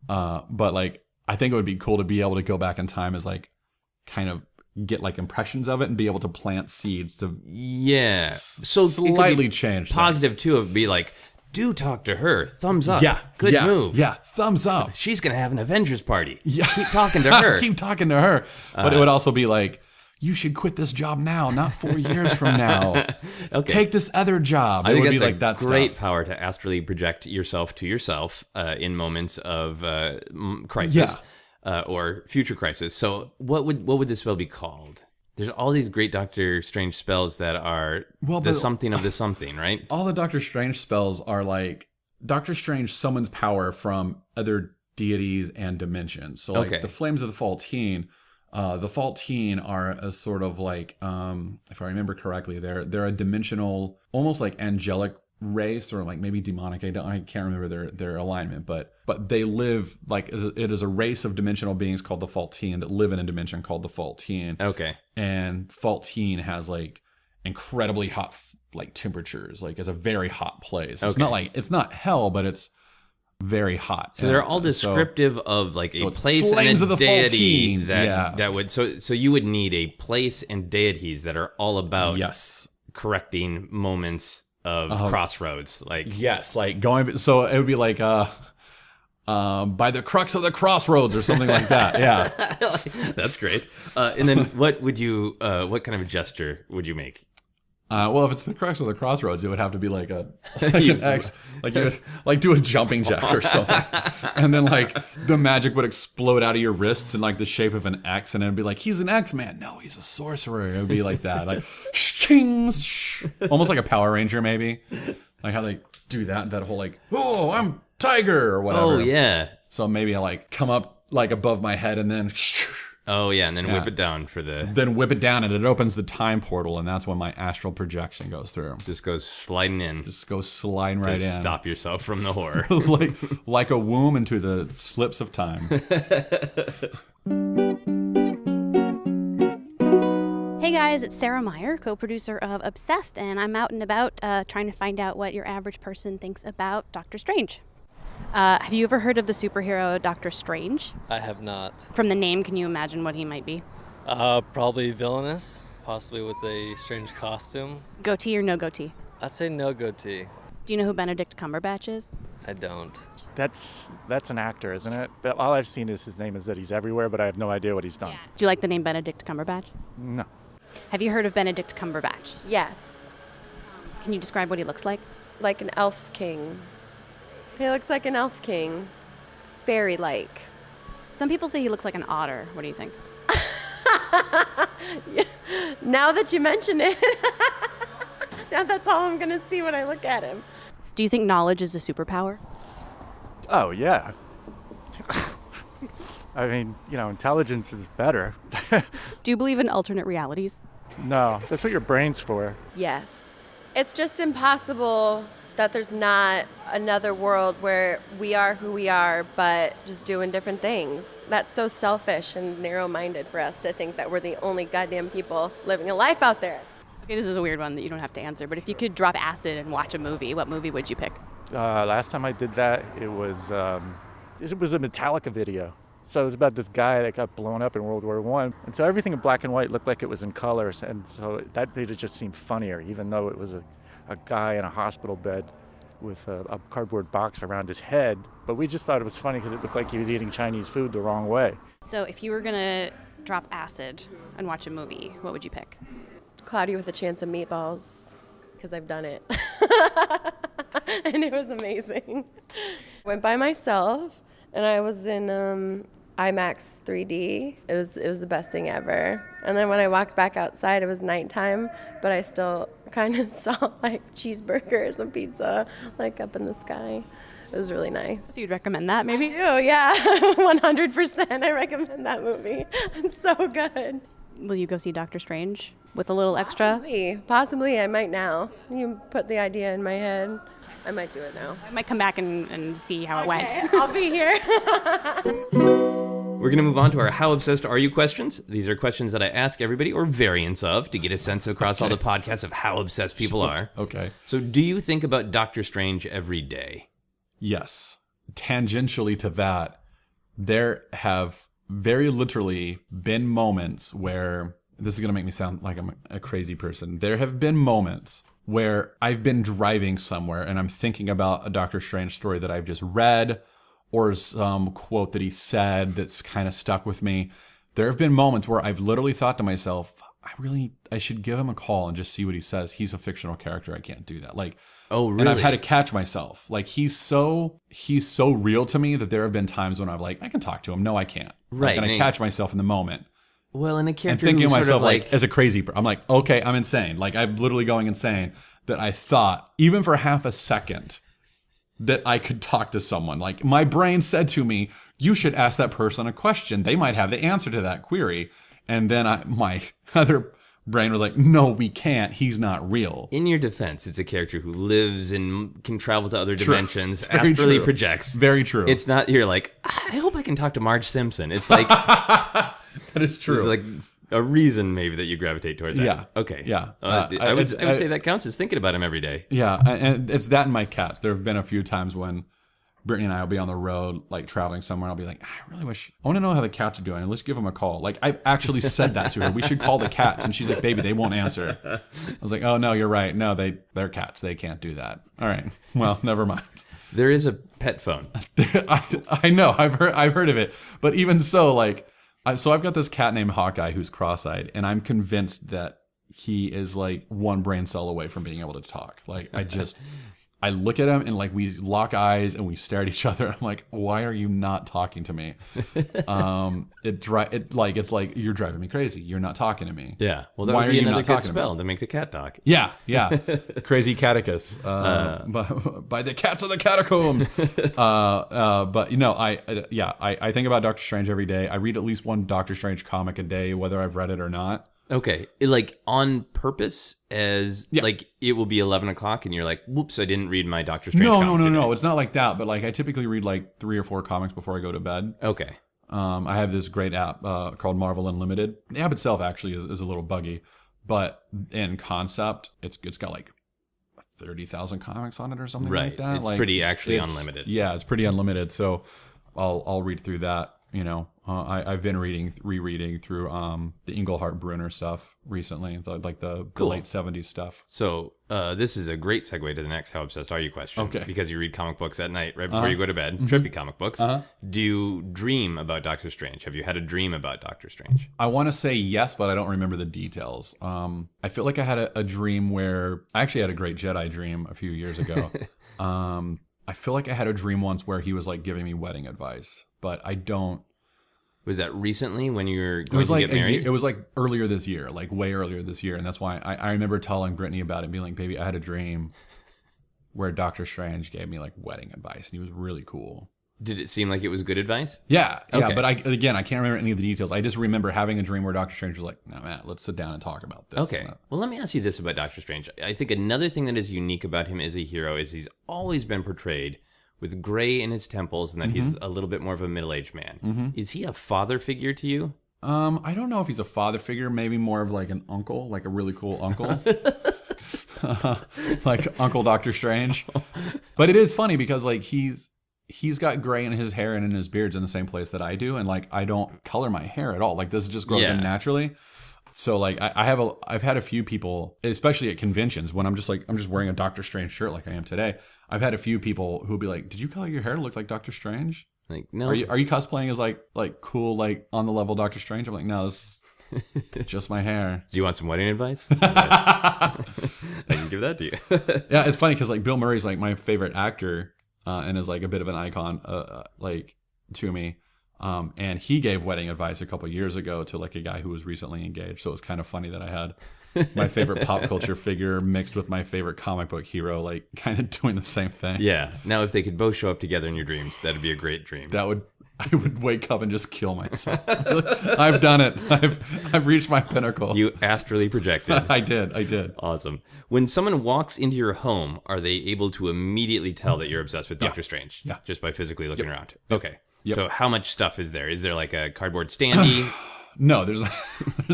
But like, I think it would be cool to be able to go back in time as like, kind of get like impressions of it and be able to plant seeds to so slightly change positive things. too, of be like, do talk to her. Thumbs up. Good move. Yeah, thumbs up. She's gonna have an Avengers party. Yeah, keep talking to her. Keep talking to her. But it would also be like, you should quit this job now, not 4 years from now. Okay. Take this other job. I think would that's be like that great stuff. power to astrally project yourself to yourself in moments of crisis or future crisis. So what would this spell be called? There's all these great Doctor Strange spells that are the something of the something, right? All the Doctor Strange spells are like Doctor Strange summons power from other deities and dimensions. So like the Flames of the Faultine. The Faultine are a sort of like, if I remember correctly, they're a dimensional, almost like angelic race, or like maybe demonic. I can't remember their alignment, but they live like, it is a race of dimensional beings called the Faultine that live in a dimension called the Faultine. Okay. And Faultine has like incredibly hot like temperatures. Like it's a very hot place. It's not like, it's not hell, but it's very hot. So they're all descriptive of like a place and a deity that would, so you would need a place and deities that are all about correcting moments of crossroads. Like like going, so it would be like by the crux of the crossroads or something like that. Yeah. That's great. And then what kind of a gesture would you make? Well, if it's the crux of the crossroads, it would have to be like an X, like you would like do a jumping jack or something, and then like the magic would explode out of your wrists in like the shape of an X, and it'd be like, he's an X-Man. No, he's a sorcerer. It would be like that, like kings, almost like a Power Ranger, maybe, like how they do that whole like, oh, I'm Tiger or whatever. Oh yeah. So maybe I like come up like above my head and then. Oh yeah, and then whip it down for the. Then whip it down, and it opens the time portal, and that's when my astral projection goes through. Just goes sliding in. Just goes sliding right in. Stop yourself from the horror. like a womb into the slips of time. Hey guys, it's Sarah Meyer, co-producer of Obsessed, and I'm out and about trying to find out what your average person thinks about Doctor Strange. Have you ever heard of the superhero Doctor Strange? I have not. From the name, can you imagine what he might be? Probably villainous, possibly with a strange costume. Goatee or no goatee? I'd say no goatee. Do you know who Benedict Cumberbatch is? I don't. That's an actor, isn't it? But all I've seen is his name is that he's everywhere, but I have no idea what he's done. Yeah. Do you like the name Benedict Cumberbatch? No. Have you heard of Benedict Cumberbatch? Yes. Can you describe what he looks like? Like an elf king. He looks like an elf king. Fairy-like. Some people say he looks like an otter. What do you think? Yeah. Now that you mention it, now that's all I'm going to see when I look at him. Do you think knowledge is a superpower? Oh, yeah. I mean, intelligence is better. Do you believe in alternate realities? No, that's what your brain's for. Yes. It's just impossible that there's not another world where we are who we are, but just doing different things. That's so selfish and narrow-minded for us to think that we're the only goddamn people living a life out there. Okay, this is a weird one that you don't have to answer, but if you could drop acid and watch a movie, what movie would you pick? Last time I did that, it was a Metallica video. So it was about this guy that got blown up in World War I. And so everything in black and white looked like it was in colors. And so that made it just seem funnier, even though it was a guy in a hospital bed with a cardboard box around his head. But we just thought it was funny because it looked like he was eating Chinese food the wrong way. So if you were going to drop acid and watch a movie, what would you pick? Cloudy with a Chance of Meatballs, because I've done it. And it was amazing. Went by myself, and I was in IMAX 3D. It was the best thing ever. And then when I walked back outside, it was nighttime, but I still kind of saw like cheeseburgers and pizza like up in the sky. It was really nice. So you'd recommend that maybe? I do, yeah. 100% I recommend that movie. It's so good. Will you go see Doctor Strange with a little extra? Possibly I might now. You put the idea in my head. I might do it now. I might come back and see how it went. I'll be here. We're going to move on to our How Obsessed Are You questions. These are questions that I ask everybody, or variants of, to get a sense across all the podcasts of how obsessed people are. Okay. So do you think about Doctor Strange every day? Yes. Tangentially to that, there have very literally been moments where, this is going to make me sound like I'm a crazy person. There have been moments where I've been driving somewhere and I'm thinking about a Doctor Strange story that I've just read or some quote that he said that's kind of stuck with me. There have been moments where I've literally thought to myself, I should give him a call and just see what he says. He's a fictional character. I can't do that. Like, Oh, really? and I've had to catch myself. Like, he's so real to me that there have been times when I'm like, I can talk to him. No, I can't. Right. Like, and I catch myself in the moment. Well, and a And character thinking who of sort myself of like as a crazy I'm like, okay, I'm insane. Like, I'm literally going insane that I thought, even for half a second, that I could talk to someone. Like, my brain said to me, you should ask that person a question. They might have the answer to that query. And then my other brain was like, no, we can't. He's not real. In your defense, it's a character who lives and can travel to other True. dimensions, Very astrally true. projects. Very true. It's not, you're like, I hope I can talk to Marge Simpson. It's like, That is true. it's like a reason maybe that you gravitate toward that. Yeah. Okay. Yeah. I would say that counts as thinking about him every day. Yeah, and it's that and my cats. There have been a few times when Brittany and I will be on the road, like traveling somewhere. I'll be like, I really wish, I want to know how the cats are doing. Let's give them a call. Like, I've actually said that to her. We should call the cats. And she's like, baby, they won't answer. I was like, oh, no, you're right. No, they're cats. They can't do that. All right. Well, never mind. There is a pet phone. I know. I've heard of it. But even so, like, so I've got this cat named Hawkeye who's cross-eyed. And I'm convinced that he is like one brain cell away from being able to talk. Like, I look at him and like we lock eyes and we stare at each other. I'm like, why are you not talking to me? It's like you're driving me crazy. You're not talking to me. Yeah. Well, that Why would are be you another not good talking to me? spell to make the cat talk. Yeah, crazy catechus. By the cats of the catacombs. But you know, I think about Doctor Strange every day. I read at least one Doctor Strange comic a day, whether I've read it or not. Okay. Like on purpose, as like it will be 11 o'clock and you're like, whoops, I didn't read my Doctor Strange comic today. No. It's not like that. But like I typically read like 3 or 4 comics before I go to bed. Okay. I have this great app called Marvel Unlimited. The app itself actually is a little buggy, but in concept, it's got like 30,000 comics on it or something like that. It's like, pretty actually unlimited. Yeah, it's pretty unlimited. So I'll read through that. You know, I've been rereading through the Englehart Brunner stuff recently, the late 70s stuff. So this is a great segue to the next How Obsessed Are You question. Okay. Because you read comic books at night right before you go to bed, trippy comic books. Do you dream about Doctor Strange? Have you had a dream about Doctor Strange? I want to say yes, but I don't remember the details. I feel like I had a dream where I actually had a great Jedi dream a few years ago. I feel like I had a dream once where he was like giving me wedding advice, but I don't. Was that recently when you were going to get married? It was like earlier this year, like way earlier this year. And that's why I remember telling Brittany about it and being like, baby, I had a dream where Doctor Strange gave me like wedding advice and he was really cool. Did it seem like it was good advice? Yeah. Okay. But I can't remember any of the details. I just remember having a dream where Doctor Strange was like, no, Matt, let's sit down and talk about this. Okay. Well, let me ask you this about Doctor Strange. I think another thing that is unique about him as a hero is he's always been portrayed with gray in his temples and that he's a little bit more of a middle-aged man. Is he a father figure to you? I don't know if he's a father figure, maybe more of like an uncle, like a really cool uncle. Like Uncle Doctor Strange. But it is funny because like he's got gray in his hair and in his beards in the same place that I do, and like I don't color my hair at all. Like this just grows in naturally. So like I've had a few people, especially at conventions, when I'm just wearing a Doctor Strange shirt like I am today. I've had a few people who'll be like, "Did you color your hair to look like Doctor Strange? Like, no. Are you cosplaying as like cool, like on the level Doctor Strange?" I'm like, "No, this is just my hair." Do you want some wedding advice? I can give that to you. Yeah, it's funny because like Bill Murray's like my favorite actor and is like a bit of an icon like to me. And he gave wedding advice a couple years ago to like a guy who was recently engaged. So it was kind of funny that I had my favorite pop culture figure mixed with my favorite comic book hero, like kind of doing the same thing. Yeah. Now, if they could both show up together in your dreams, that'd be a great dream. I would wake up and just kill myself. I've done it. I've reached my pinnacle. You astrally projected. I did. Awesome. When someone walks into your home, are they able to immediately tell that you're obsessed with Doctor Strange? Yeah. Just by physically looking around? Okay. Yep. So how much stuff is there? Is there like a cardboard standee? No, there's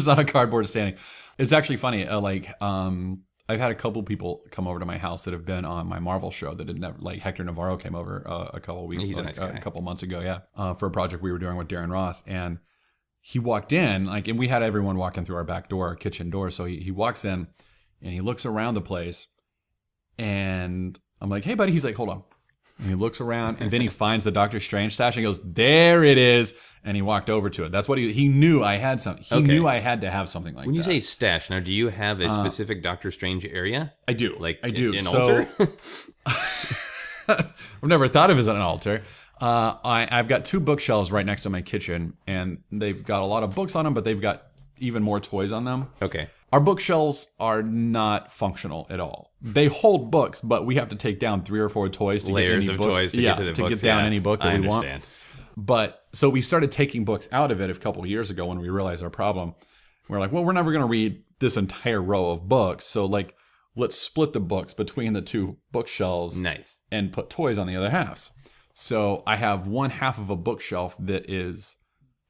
not a cardboard standing. It's actually funny. I've had a couple people come over to my house that have been on my Marvel show that had never, like Hector Navarro came over a couple weeks, He's a nice guy. a couple months ago, for a project we were doing with Darren Ross, and he walked in, and we had everyone walking through our back door, our kitchen door. So he walks in, and he looks around the place, and I'm like, "Hey, buddy." He's like, "Hold on." And he looks around, and then he finds the Doctor Strange stash and goes, "There it is." And he walked over to it. That's what he knew I had something. He knew I had to have something like that. When you say stash, now do you have a specific Doctor Strange area? I do. Like I do. An So, altar? I've never thought of it as an altar. I've got 2 bookshelves right next to my kitchen, and they've got a lot of books on them, but they've got even more toys on them. Okay. Our bookshelves are not functional at all. They hold books, but we have to take down 3 or 4 toys to Layers get any of book. toys to get to the books. get down any book that I we want. understand. But so we started taking books out of it a couple of years ago when we realized our problem. We're like, well, we're never going to read this entire row of books, so like, let's split the books between the 2 bookshelves. Nice. And put toys on the other halves. So I have one half of a bookshelf that is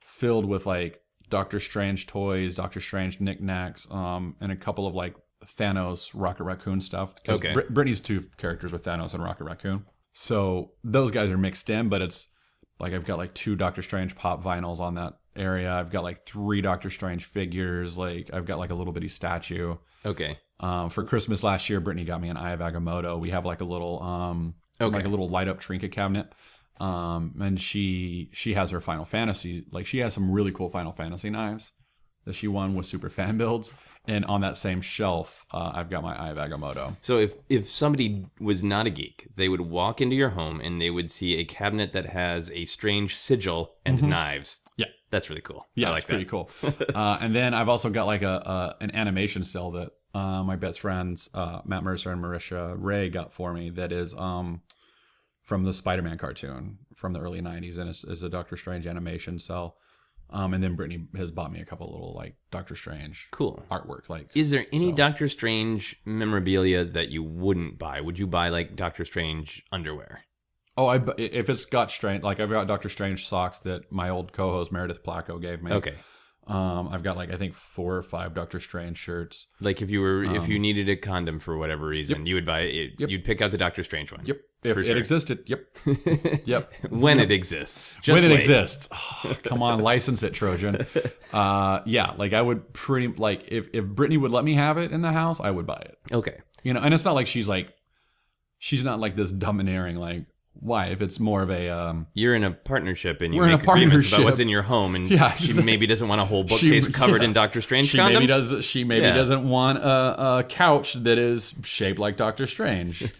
filled with like Doctor Strange toys, Doctor Strange knickknacks, and a couple of like Thanos, Rocket Raccoon stuff. Because Brittany's 2 characters with Thanos and Rocket Raccoon. So those guys are mixed in, but it's like I've got like 2 Doctor Strange pop vinyls on that area. I've got like 3 Doctor Strange figures. Like I've got like a little bitty statue. Okay. For Christmas last year, Brittany got me an Eye of Agamotto. We have like a little like a little light up trinket cabinet. And she has her Final Fantasy. Like she has some really cool Final Fantasy knives that she won with super fan builds. And on that same shelf, I've got my Eye of Agamotto. So if somebody was not a geek, they would walk into your home and they would see a cabinet that has a strange sigil and knives. Yeah. That's really cool. Yeah, I like it's pretty cool. And then I've also got like an animation cell that my best friends, Matt Mercer and Marisha Ray, got for me that is from the Spider-Man cartoon from the early 90s, and it's a Doctor Strange animation cell. And then Brittany has bought me a couple little like Doctor Strange artwork. Like, is there any Doctor Strange memorabilia that you wouldn't buy? Would you buy like Doctor Strange underwear? Oh, if it's got Strange, like I've got Doctor Strange socks that my old co-host Meredith Placco gave me. Okay. I've got like I think 4 or 5 Doctor Strange shirts. Like if you needed a condom for whatever reason, you would buy it. Yep. You'd pick out the Doctor Strange one. Yep. If it existed. Yep. Yep. When it exists. Just when it wait. exists. Oh, come on, license it, Trojan. Yeah, like I would pretty like if Brittany would let me have it in the house, I would buy it. Okay. You know, and it's not like she's not like this domineering like. Why? If it's more of a you're in a partnership and you we're in make a partnership agreements about what's in your home, and she maybe doesn't want a whole bookcase covered in Doctor Strange condoms. She maybe doesn't want a couch that is shaped like Doctor Strange.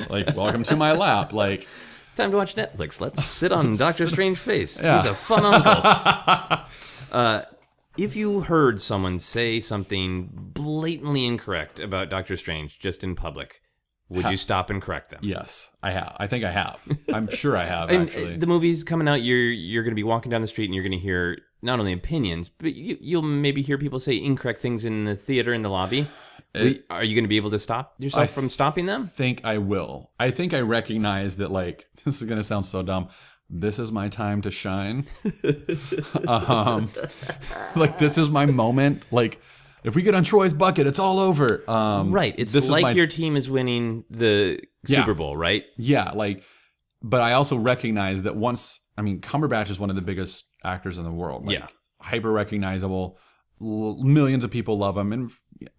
Like, welcome to my lap. Like, time to watch Netflix. Let's sit on Doctor Strange face. Yeah. He's a fun uncle. If you heard someone say something blatantly incorrect about Doctor Strange just in public, would you stop and correct them? Yes, I have. I think I have. I'm sure I have, and actually. The movie's coming out. You're going to be walking down the street and you're going to hear not only opinions, but you'll maybe hear people say incorrect things in the theater, in the lobby. Are you going to be able to stop yourself from stopping them? I think I will. I think I recognize that, like, this is going to sound so dumb. This is my time to shine. Like, this is my moment. Like, if we get on Troy's bucket, it's all over. Right. It's like your team is winning the Super Bowl, right? Yeah. Like, but I also recognize that Cumberbatch is one of the biggest actors in the world. Like, hyper recognizable. Millions of people love him, and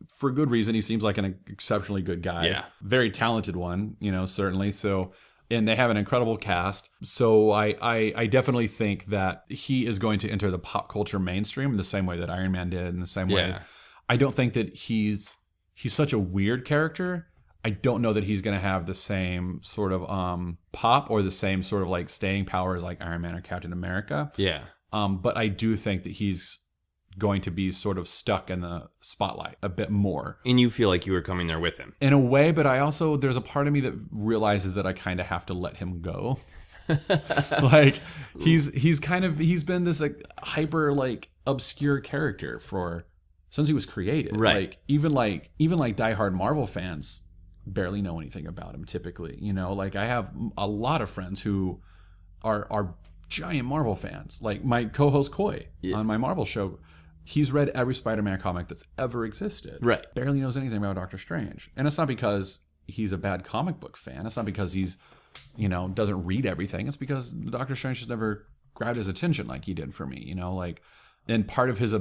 for good reason. He seems like an exceptionally good guy. Yeah. Very talented one, certainly. So, and they have an incredible cast. So I definitely think that he is going to enter the pop culture mainstream in the same way that Iron Man did, in the same way. I don't think that he's such a weird character. I don't know that he's going to have the same sort of pop or the same sort of like staying power as like Iron Man or Captain America. Yeah. But I do think that he's going to be sort of stuck in the spotlight a bit more. And you feel like you were coming there with him. In a way, but I also, there's a part of me that realizes that I kind of have to let him go. Like he's been this like hyper like obscure character since he was created. Right. Even like diehard Marvel fans barely know anything about him typically. Like I have a lot of friends who are giant Marvel fans. Like my co-host Coy on my Marvel show, he's read every Spider-Man comic that's ever existed. Right. Barely knows anything about Doctor Strange. And it's not because he's a bad comic book fan. It's not because he's, doesn't read everything. It's because Doctor Strange has never grabbed his attention like he did for me, like, and part of his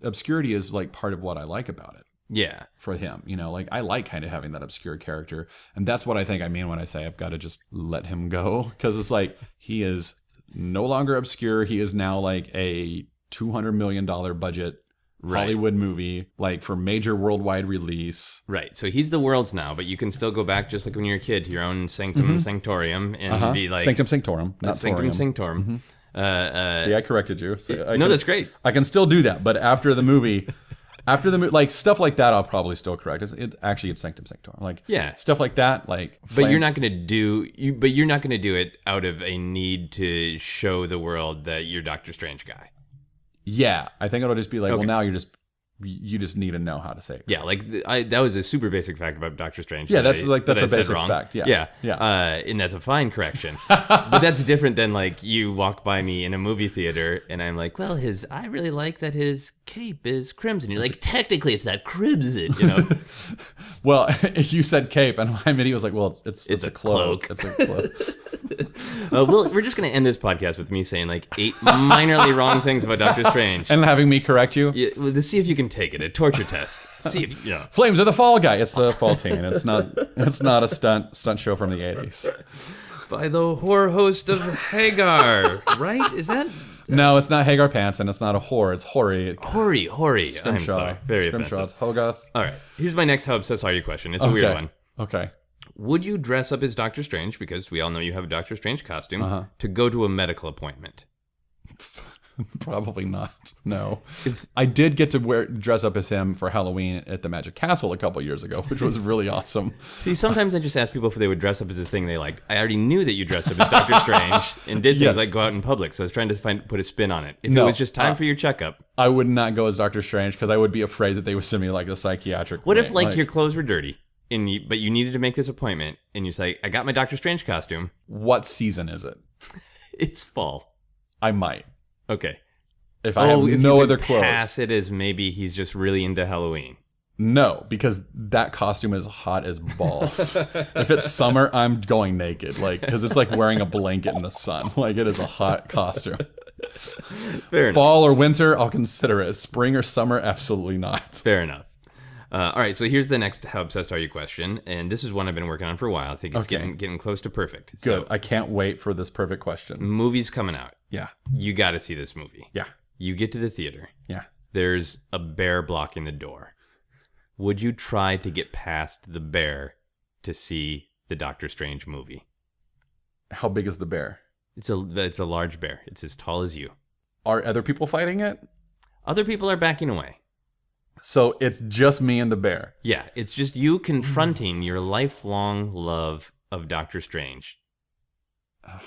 obscurity is like part of what I like about it. Yeah. for him. You know, like I like kind of having that obscure character. And that's what I think I mean when I say I've got to just let him go. Because it's like he is no longer obscure. He is now like a $200 million budget Hollywood movie, like for major worldwide release. Right. So he's the world's now, but you can still go back just like when you're a kid to your own sanctum sanctorium and be like Sanctum Sanctorum, not sanctum Thorium. sanctorum. See, I corrected you. That's great. I can still do that, but after the movie, like stuff like that, I'll probably still correct it. Actually, it's Sanctum Sanctorum, like stuff like that, like. But you're not going to do you're not going to do it out of a need to show the world that you're Doctor Strange guy. Yeah, I think it'll just be like, well, now you just need to know how to say it. Yeah, like that was a super basic fact about Doctor Strange. Yeah, that's a basic fact. Yeah. And that's a fine correction. But that's different than like you walk by me in a movie theater and I'm like, well, I really like that his cape is crimson. You're like, technically, it's not crimson, you know. Well, you said cape, and my immediate was like, well, it's a cloak. It's a cloak. We're just going to end this podcast with me saying like 8 minorly wrong things about Doctor Strange. And having me correct you? Yeah, to see if you can take it, a torture test. See if you know. Flames are the fall guy. It's the fall team. It's not a stunt show from the 80s. By the horror host of Hagar, right? Is that... No, it's not Hagar Pants, and it's not a whore. It's Hori. Hori. Scrimshaw. I'm sorry. Very Scrimshaw. offensive. It's Hogarth. All right. Here's my next how obsessed are you question. It's a weird one. Okay. Would you dress up as Doctor Strange, because we all know you have a Doctor Strange costume, to go to a medical appointment? Probably not. No. I did get to dress up as him for Halloween at the Magic Castle a couple years ago, which was really awesome. See, sometimes I just ask people if they would dress up as a thing they like. I already knew that you dressed up as Doctor Strange and did things like go out in public, so I was trying to put a spin on it. If it was just time for your checkup. I would not go as Doctor Strange because I would be afraid that they would send me like a psychiatric What if like your clothes were dirty? But you needed to make this appointment, and you say, I got my Doctor Strange costume. What season is it? It's fall. I might. Okay. If I have no other clothes. Pass it as maybe he's just really into Halloween. No, because that costume is hot as balls. If it's summer, I'm going naked, like because it's like wearing a blanket in the sun. Like it is a hot costume. Fair enough. Fall or winter, I'll consider it. Spring or summer, absolutely not. Fair enough. All right, so here's the next how obsessed are you question, and this is one I've been working on for a while. I think it's getting close to perfect. Good. So, I can't wait for this perfect question. Movie's coming out. Yeah. You got to see this movie. Yeah. You get to the theater. Yeah. There's a bear blocking the door. Would you try to get past the bear to see the Doctor Strange movie? How big is the bear? It's a large bear. It's as tall as you. Are other people fighting it? Other people are backing away. So it's just me and the bear. Yeah, it's just you confronting your lifelong love of Doctor Strange.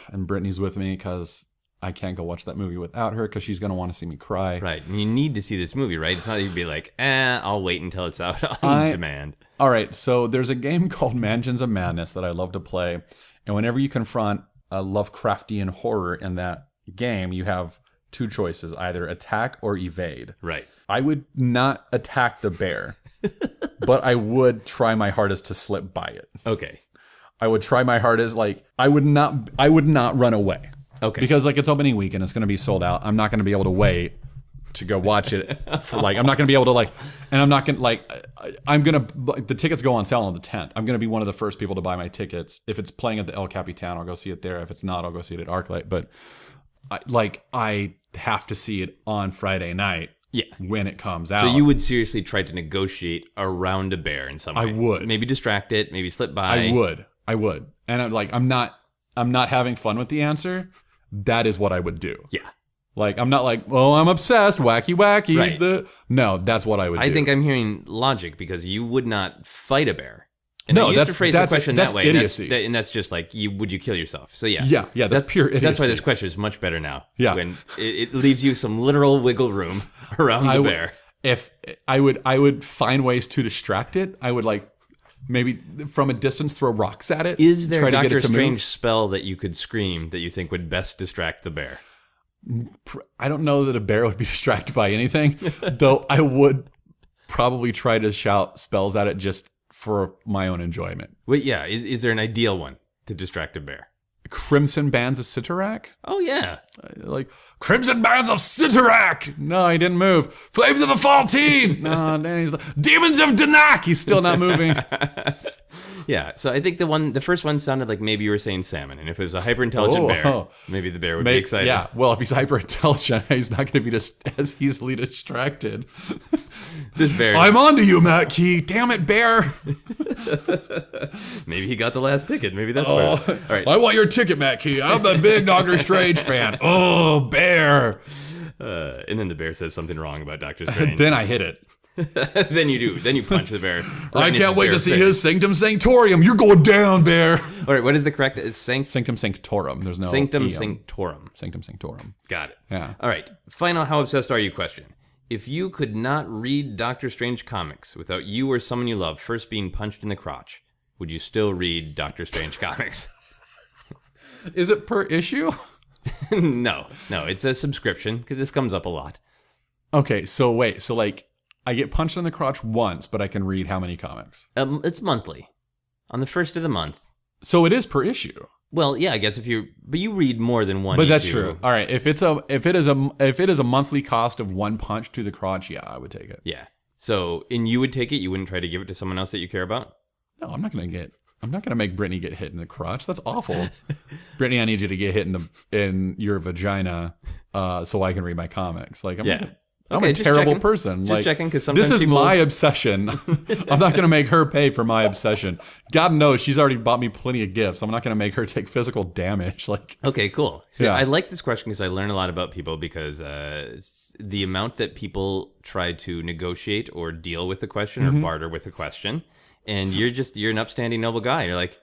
And Brittany's with me because I can't go watch that movie without her because she's going to want to see me cry. Right, and you need to see this movie, right? It's not that you'd be like, I'll wait until it's out on demand. All right, so there's a game called Mansions of Madness that I love to play. And whenever you confront a Lovecraftian horror in that game, you have two choices, either attack or evade. Right. I would not attack the bear, but I would try my hardest to slip by it. Okay. I would try my hardest, like, I would not run away. Okay. Because, like, it's opening week and it's going to be sold out. I'm not going to be able to wait to go watch it. I'm not going to be able to, like, and I'm not going to, like, I'm going to, like, the tickets go on sale on the 10th. I'm going to be one of the first people to buy my tickets. If it's playing at the El Capitan, I'll go see it there. If it's not, I'll go see it at ArcLight. But, I have to see it on Friday night. Yeah. When it comes out. So you would seriously try to negotiate around a bear in some way? I would. Maybe distract it, maybe slip by. I would. And I'm not having fun with the answer. That is what I would do. Yeah. Like, I'm not like, oh, I'm obsessed, wacky. Right. No, that's what I would do. I think I'm hearing logic because you would not fight a bear. And no, I used to phrase the question that way, idiocy. and that's just like, would you kill yourself? So yeah. Yeah, that's pure idiocy. That's why this question is much better now. Yeah. When it leaves you some literal wiggle room around the bear. If I would find ways to distract it, I would like maybe from a distance throw rocks at it. Is there a Doctor Strange move. spell that you could scream that you think would best distract the bear? I don't know that a bear would be distracted by anything, though I would probably try to shout spells at it just for my own enjoyment. Wait, yeah. Is there an ideal one to distract a bear? Crimson Bands of Sitarak. Oh yeah. Like, Crimson Bands of Sitarak! No, he didn't move. Flames of the Faltine! No, he's Demons of Danak! He's still not moving. Yeah, so I think the first one sounded like maybe you were saying salmon, and if it was a hyper-intelligent bear, maybe the bear would be excited. Yeah, well, if he's hyper-intelligent, he's not going to be as easily distracted. This bear... I'm on to you, Matt Key. Damn it, bear. Maybe he got the last ticket. Maybe that's why. All right. I want your ticket, Matt Key. I'm a big Doctor Strange fan. Oh, bear. And then the bear says something wrong about Doctor Strange. Then I hit it. Then you do. Then you punch the bear. I can't wait to see his Sanctum Sanctorium. You're going down, bear. All right, what is the correct? It's Sanctum Sanctorum. There's no Sanctum E-M. Sanctorum. Sanctum Sanctorum. Got it. Yeah. All right. Final, how obsessed are you question. If you could not read Doctor Strange comics without you or someone you love first being punched in the crotch, would you still read Doctor Strange comics? Is it per issue? No, it's a subscription because this comes up a lot. Okay, so wait, so like I get punched in the crotch once, but I can read how many comics? It's monthly, on the first of the month. So it is per issue. Well, yeah, I guess but you read more than one. But that's issue. true. All right, if it is a monthly cost of one punch to the crotch, yeah, I would take it. Yeah. So, and you would take it. You wouldn't try to give it to someone else that you care about. No, I'm not gonna make Brittany get hit in the crotch. That's awful. Brittany, I need you to get hit in your vagina, so I can read my comics. Like, I'm a terrible person. Just checking, because sometimes this is my obsession. I'm not going to make her pay for my obsession. God knows she's already bought me plenty of gifts. I'm not going to make her take physical damage. Like, okay, cool. So yeah. I like this question because I learn a lot about people because the amount that people try to negotiate or deal with the question or barter with the question, and you're an upstanding, noble guy. You're like,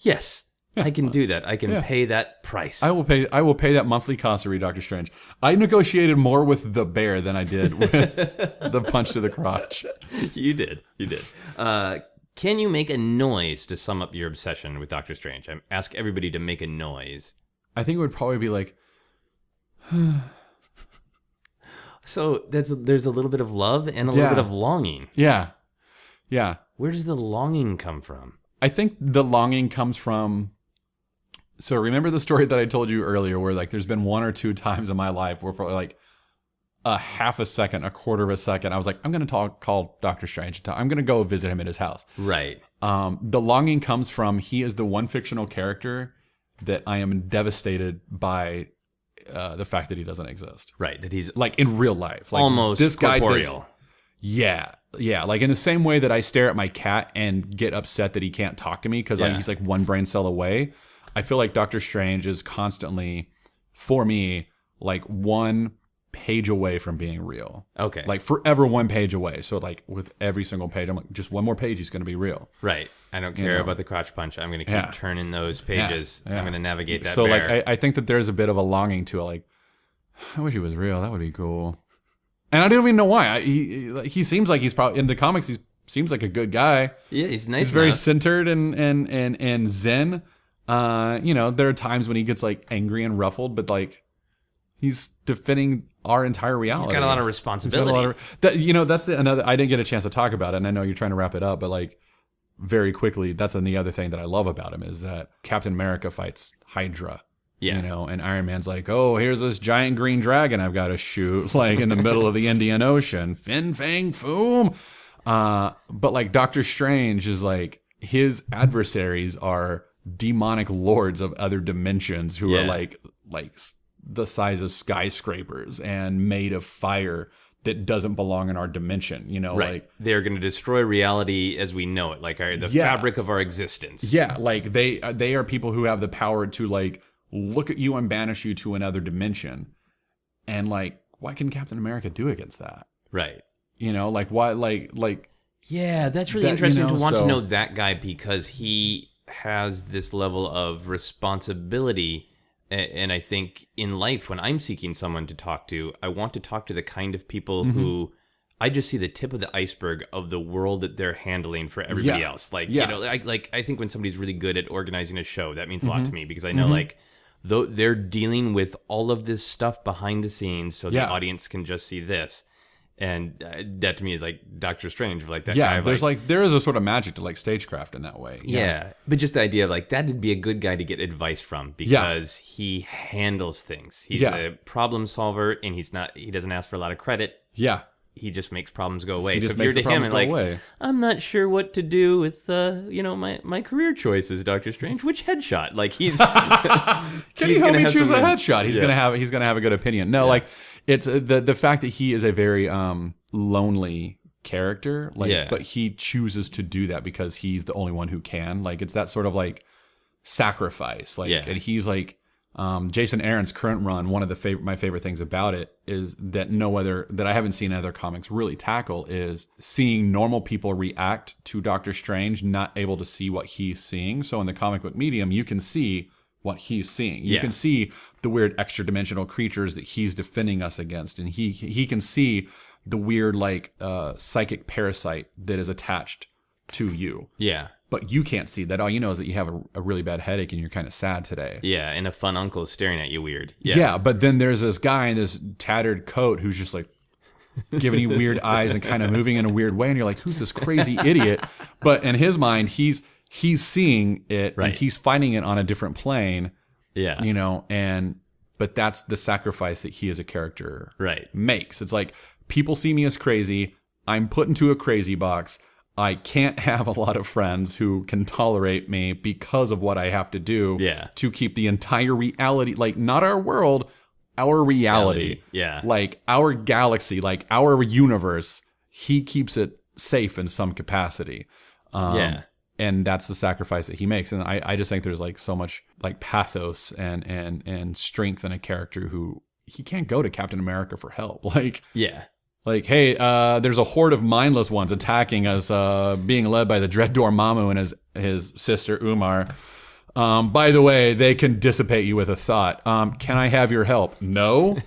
yes. I can do that. I can pay that price. I will pay that monthly cost to read Doctor Strange. I negotiated more with the bear than I did with the punch to the crotch. You did. Can you make a noise to sum up your obsession with Doctor Strange? I ask everybody to make a noise. I think it would probably be like... So there's a little bit of love and a little bit of longing. Yeah. Where does the longing come from? I think the longing comes from... So remember the story that I told you earlier where like there's been one or two times in my life where for like a half a second, a quarter of a second, I was like, I'm going to call Doctor Strange. I'm going to go visit him at his house. Right. The longing comes from he is the one fictional character that I am devastated by the fact that he doesn't exist. Right. That he's like in real life. Like, almost this guy corporeal. Yeah. Like in the same way that I stare at my cat and get upset that he can't talk to me because he's like one brain cell away. I feel like Doctor Strange is constantly, for me, like one page away from being real. Okay. Like forever one page away. So like with every single page, I'm like, just one more page, he's going to be real. Right. I don't care about the crotch punch. I'm going to keep turning those pages. I'm going to navigate that So bear. like I think that there's a bit of a longing to it. Like, I wish he was real. That would be cool. And I don't even know why. He seems like he's probably in the comics. He seems like a good guy. Yeah, he's nice. He's very centered and zen. There are times when he gets like angry and ruffled, but like he's defending our entire reality. He's got a lot of responsibility. That's another. I didn't get a chance to talk about it, and I know you're trying to wrap it up, but like very quickly, that's the other thing that I love about him is that Captain America fights Hydra. Yeah. And Iron Man's like, oh, here's this giant green dragon I've got to shoot, like in the middle of the Indian Ocean. Fin Fang Foom. But like Doctor Strange is like, his adversaries are demonic lords of other dimensions who are like the size of skyscrapers and made of fire that doesn't belong in our dimension, right. Like they're going to destroy reality as we know it, like the fabric of our existence. Yeah, like they are people who have the power to like look at you and banish you to another dimension. And like, what can Captain America do against that? Right. Like why yeah, that's really interesting to want to know that guy because he has this level of responsibility. And I think in life, when I'm seeking someone to talk to, I want to talk to the kind of people who I just see the tip of the iceberg of the world that they're handling for everybody else. Like, I think when somebody's really good at organizing a show, that means a lot to me because I know though they're dealing with all of this stuff behind the scenes so the audience can just see this. And that to me is like Doctor Strange, like that Yeah, guy. there is a sort of magic to like stagecraft in that way. Yeah, but just the idea of like that'd be a good guy to get advice from because he handles things. He's a problem solver, and he doesn't ask for a lot of credit. Yeah. He just makes problems go away. He So just if you're makes the to him and problems go like, away. I'm not sure what to do with my career choices, Doctor Strange. Which headshot? Like he's Can you help me choose a headshot? He's gonna have a good opinion. No, like it's the fact that he is a very lonely character, like, but he chooses to do that because he's the only one who can. Like it's that sort of like sacrifice. Like, and he's like. Jason Aaron's current run, one of my favorite things about it is that that I haven't seen other comics really tackle is seeing normal people react to Doctor Strange, not able to see what he's seeing. So in the comic book medium, you can see what he's seeing. You can see the weird extra dimensional creatures that he's defending us against, and he can see the weird like psychic parasite that is attached to you. Yeah. But you can't see that. All you know is that you have a really bad headache and you're kind of sad today. Yeah, and a fun uncle is staring at you weird. Yeah, but then there's this guy in this tattered coat who's just like giving you weird eyes and kind of moving in a weird way. And you're like, who's this crazy idiot? But in his mind, he's seeing it and he's fighting it on a different plane. Yeah. You know, but that's the sacrifice that he as a character makes. It's like, people see me as crazy. I'm put into a crazy box. I can't have a lot of friends who can tolerate me because of what I have to do to keep the entire reality, like not our world, our reality. Yeah. Like our galaxy, like our universe, he keeps it safe in some capacity. And that's the sacrifice that he makes. And I just think there's like so much like pathos and strength in a character who he can't go to Captain America for help. Like, like, hey, there's a horde of mindless ones attacking us, being led by the Dread Dormammu and his sister Umar. By the way, they can dissipate you with a thought. Can I have your help? No.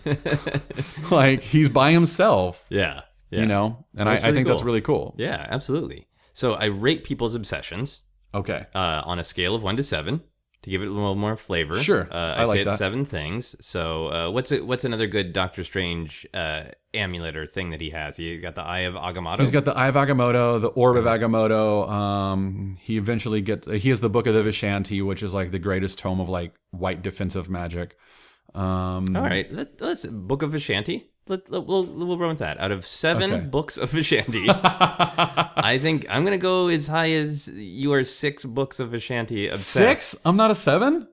Like, he's by himself. Yeah. You know? And I think that's really cool. Yeah, absolutely. So I rate people's obsessions. Okay. On a scale of 1 to 7. To give it a little more flavor. Sure. I say it's 7 things. So what's another good Doctor Strange amulet or thing that he has? He got the Eye of Agamotto? He's got the Eye of Agamotto, the Orb of Agamotto. He eventually he has the Book of the Vishanti, which is like the greatest tome of like white defensive magic. All right. Let's Book of Vishanti. We'll run with that. Out of 7 books of Vishanti, I think I'm going to go as high as you are 6 books of Vishanti obsessed. 6? I'm not a 7?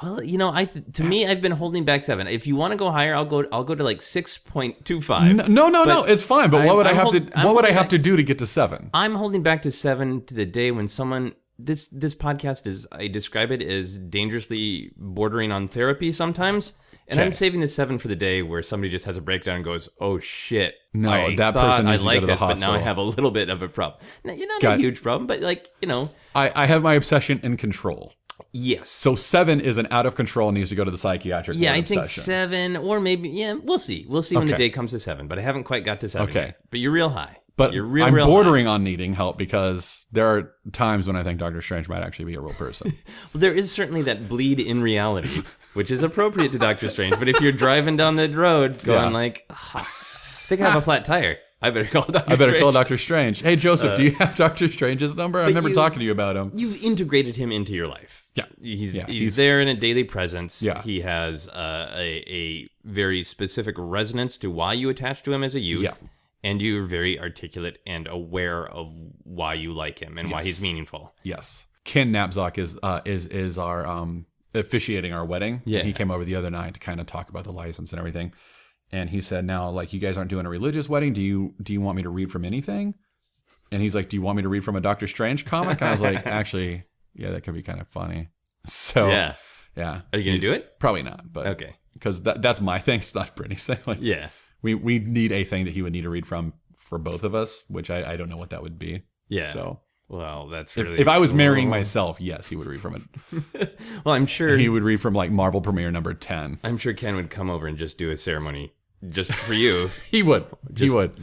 Well, you know, to me, I've been holding back 7. If you want to go higher, I'll go to like 6.25. No, it's fine. But what would I have to do to get to 7? I'm holding back to 7 to the day when someone. This podcast is, I describe it as dangerously bordering on therapy sometimes. And I'm saving the 7 for the day where somebody just has a breakdown and goes, "Oh shit! No, that person needs to go to the hospital." But now I have a little bit of a problem. Now, not a huge problem, but like I have my obsession in control. Yes. So 7 is an out of control, needs to go to the psychiatric. Yeah, I think 7 or maybe we'll see. We'll see when the day comes to 7. But I haven't quite got to 7 yet. But you're real high. But I'm bordering on needing help because there are times when I think Doctor Strange might actually be a real person. Well, there is certainly that bleed in reality, which is appropriate to Doctor Strange. But if you're driving down the road going like, I think I have a flat tire, I better call Doctor Strange. Hey, Joseph, do you have Doctor Strange's number? I'm never talking to you about him. You've integrated him into your life. Yeah. He's there in a daily presence. Yeah. He has a very specific resonance to why you attach to him as a youth. Yeah. And you're very articulate and aware of why you like him and why he's meaningful. Yes. Ken Napzok is our officiating our wedding. Yeah. And he came over the other night to kind of talk about the license and everything. And he said, now, like, you guys aren't doing a religious wedding. Do you want me to read from anything? And he's like, do you want me to read from a Doctor Strange comic? And I was like, actually, yeah, that could be kind of funny. So, yeah. Are you going to do it? Probably not. But okay. Because that's my thing. It's not Brittany's thing. Like, yeah. We need a thing that he would need to read from for both of us, which I don't know what that would be. Yeah. So, well, that's really if I was marrying myself, yes, he would read from it. Well, I'm sure he would read from like Marvel Premiere number 10. I'm sure Ken would come over and just do a ceremony just for you. He would.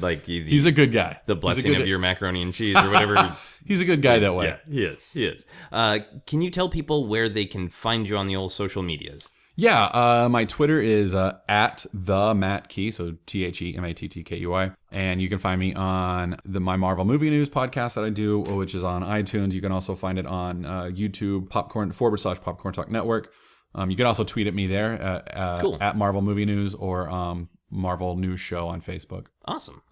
Like he's a good guy. The blessing of your macaroni and cheese or whatever. He's a good guy that way. Yeah, he is. Can you tell people where they can find you on the old social medias? Yeah, my Twitter is at the Matt Key, so TheMattTKUI, and you can find me on my Marvel Movie News podcast that I do, which is on iTunes. You can also find it on YouTube, /Popcorn Talk Network. You can also tweet at me there Cool. at Marvel Movie News or Marvel News Show on Facebook. Awesome.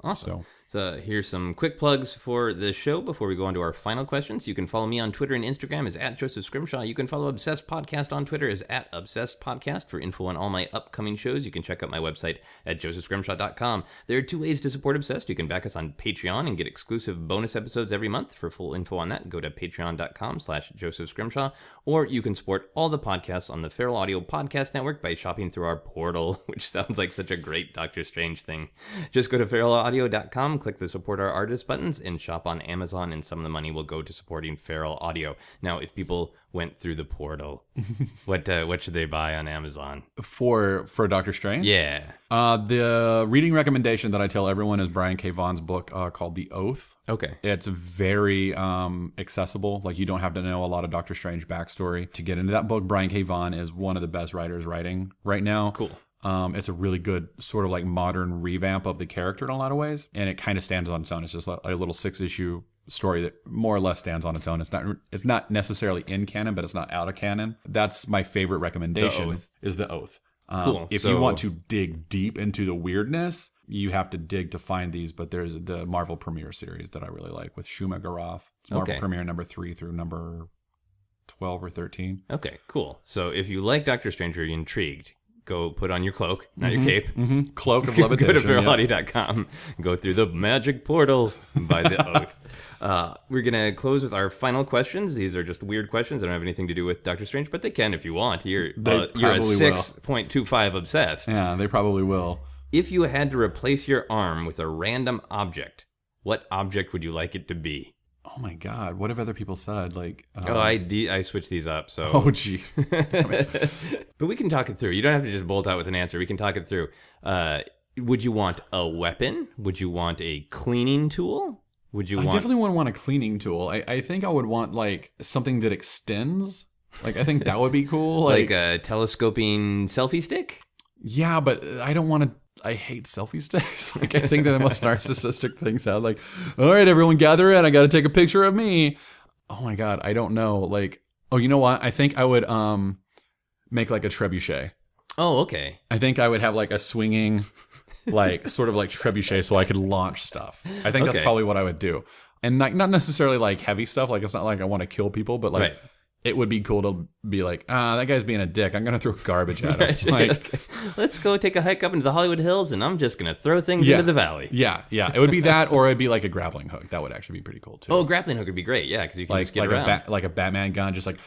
So here's some quick plugs for the show before we go on to our final questions. You can follow me on Twitter and Instagram as @JosephScrimshaw. You can follow Obsessed Podcast on Twitter as @ObsessedPodcast. For info on all my upcoming shows, you can check out my website at josephscrimshaw.com. There are 2 ways to support Obsessed. You can back us on Patreon and get exclusive bonus episodes every month. For full info on that, go to patreon.com/JosephScrimshaw. Or you can support all the podcasts on the Feral Audio Podcast Network by shopping through our portal, which sounds like such a great Doctor Strange thing. Just go to feralaudio.com, click the support our artist buttons, and shop on Amazon, and some of the money will go to supporting Feral Audio. Now, if people went through the portal, what should they buy on Amazon? For Doctor Strange? Yeah. The reading recommendation that I tell everyone is Brian K. Vaughan's book called The Oath. Okay. It's very accessible. Like, you don't have to know a lot of Doctor Strange backstory to get into that book. Brian K. Vaughan is one of the best writers writing right now. Cool. It's a really good sort of like modern revamp of the character in a lot of ways, and it kind of stands on its own. It's just a little 6-issue story that more or less stands on its own. It's not necessarily in canon, but it's not out of canon. That's my favorite recommendation. Is The Oath. Cool. If you want to dig deep into the weirdness, you have to dig to find these, but there's the Marvel Premiere series that I really like with Shuma Garoff. It's Marvel Premiere number 3 through number 12 or 13. Okay, cool. So if you like Doctor Strange or you're intrigued, go put on your cloak, not your cape. Cloak of Levitation. Go to feralaudio.com. Go through the magic portal by The Oath. We're going to close with our final questions. These are just weird questions. They don't have anything to do with Doctor Strange, but they can if you want. You're a 6.25 obsessed. Yeah, they probably will. If you had to replace your arm with a random object, what object would you like it to be? Oh my God! What have other people said? Like, I switched these up. So gee. But we can talk it through. You don't have to just bolt out with an answer. We can talk it through. Would you want a weapon? Would you want a cleaning tool? I definitely wouldn't want a cleaning tool. I think I would want like something that extends. Like, I think that would be cool. Like a telescoping selfie stick? Yeah, but I don't want to. I hate selfie sticks. Like, I think they're the most narcissistic things out. Like, all right, everyone gather in. I got to take a picture of me. Oh my God. I don't know. Like, oh, you know what? I think I would make like a trebuchet. Oh, okay. I think I would have like a swinging, like sort of like trebuchet so I could launch stuff. I think that's probably what I would do. And not necessarily like heavy stuff. Like, it's not like I want to kill people, but like, it would be cool to be like, that guy's being a dick. I'm going to throw garbage at him. Like, let's go take a hike up into the Hollywood Hills, and I'm just going to throw things into the valley. Yeah. It would be that, or it'd be like a grappling hook. That would actually be pretty cool, too. Oh, grappling hook would be great, yeah, because you can just get around. Like a Batman gun, just like,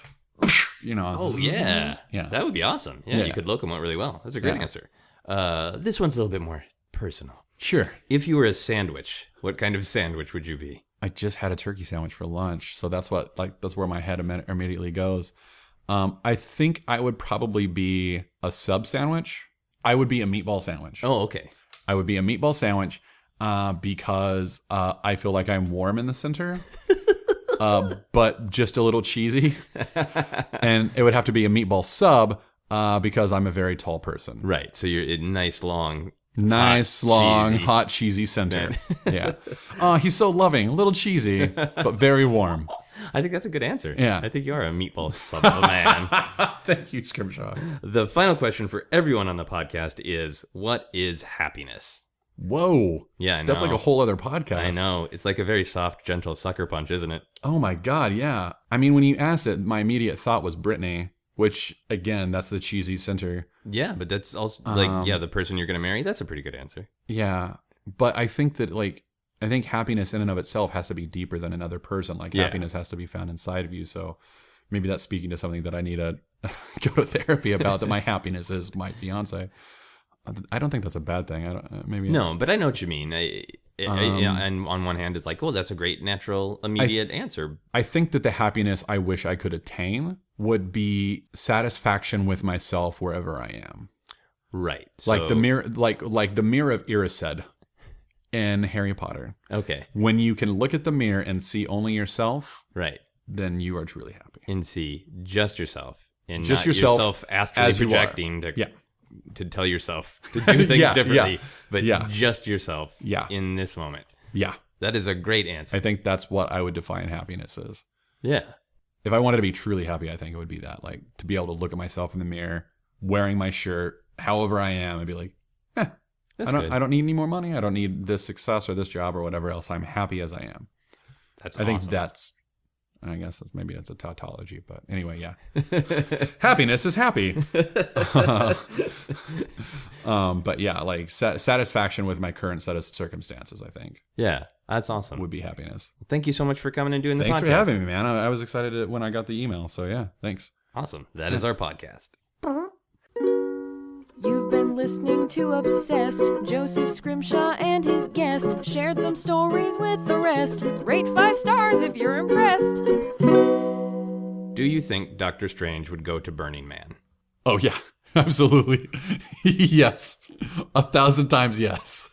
you know. Oh, yeah. Yeah. That would be awesome. Yeah, you could locomote really well. That's a great answer. This one's a little bit more personal. Sure. If you were a sandwich, what kind of sandwich would you be? I just had a turkey sandwich for lunch, so that's where my head immediately goes. I think I would probably be a sub sandwich. I would be a meatball sandwich. Oh, okay. I would be a meatball sandwich because I feel like I'm warm in the center, but just a little cheesy. And it would have to be a meatball sub because I'm a very tall person. Right. So you're a nice long, hot, cheesy center. Yeah. He's so loving, a little cheesy, but very warm. I think that's a good answer. Yeah. I think you are a meatball sub of a man. Thank you, Scrimshaw. The final question for everyone on the podcast is, what is happiness? Whoa. Yeah, I know. That's like a whole other podcast. I know. It's like a very soft, gentle sucker punch, isn't it? Oh my God, yeah. I mean, when you asked it, my immediate thought was Britney, which, again, that's the cheesy center. Yeah, but that's also, the person you're going to marry, that's a pretty good answer. Yeah, but I think that, I think happiness in and of itself has to be deeper than another person. Like, happiness has to be found inside of you. So maybe that's speaking to something that I need to go to therapy about, that my happiness is my fiance. I don't think that's a bad thing. No, but I know what you mean. And on one hand, it's like, oh, that's a great, natural, immediate answer. I think that the happiness I wish I could attain would be satisfaction with myself wherever I am. Right. Like the mirror, like the mirror of Erised in Harry Potter. Okay. When you can look at the mirror and see only yourself, right, then you are truly happy. And see just yourself. and Just not yourself astrally as you are. projecting Yeah. to tell yourself to do things Yeah, differently, yeah, but yeah. just yourself Yeah. in this moment. Yeah. That is a great answer. I think that's what I would define happiness as. Yeah. If I wanted to be truly happy, I think it would be that, like, to be able to look at myself in the mirror, wearing my shirt, however I am, and be like, That's I good. don't need any more money. I don't need this success or this job or whatever else. I'm happy as I am. That's I think awesome. that's, I guess that's a tautology, but anyway, yeah. Happiness is happy. But yeah, like satisfaction with my current set of circumstances, I think, Yeah, that's awesome. would be happiness. Thank you so much for coming and doing the Thanks podcast. for having me, man. I was excited when I got the email. So yeah, thanks. Awesome. That is our podcast. You've been listening to Obsessed. Joseph Scrimshaw and his guest shared some stories with the rest. Rate 5 stars if you're impressed. Do you think Doctor Strange would go to Burning Man? Oh yeah, absolutely. Yes. 1,000 times yes.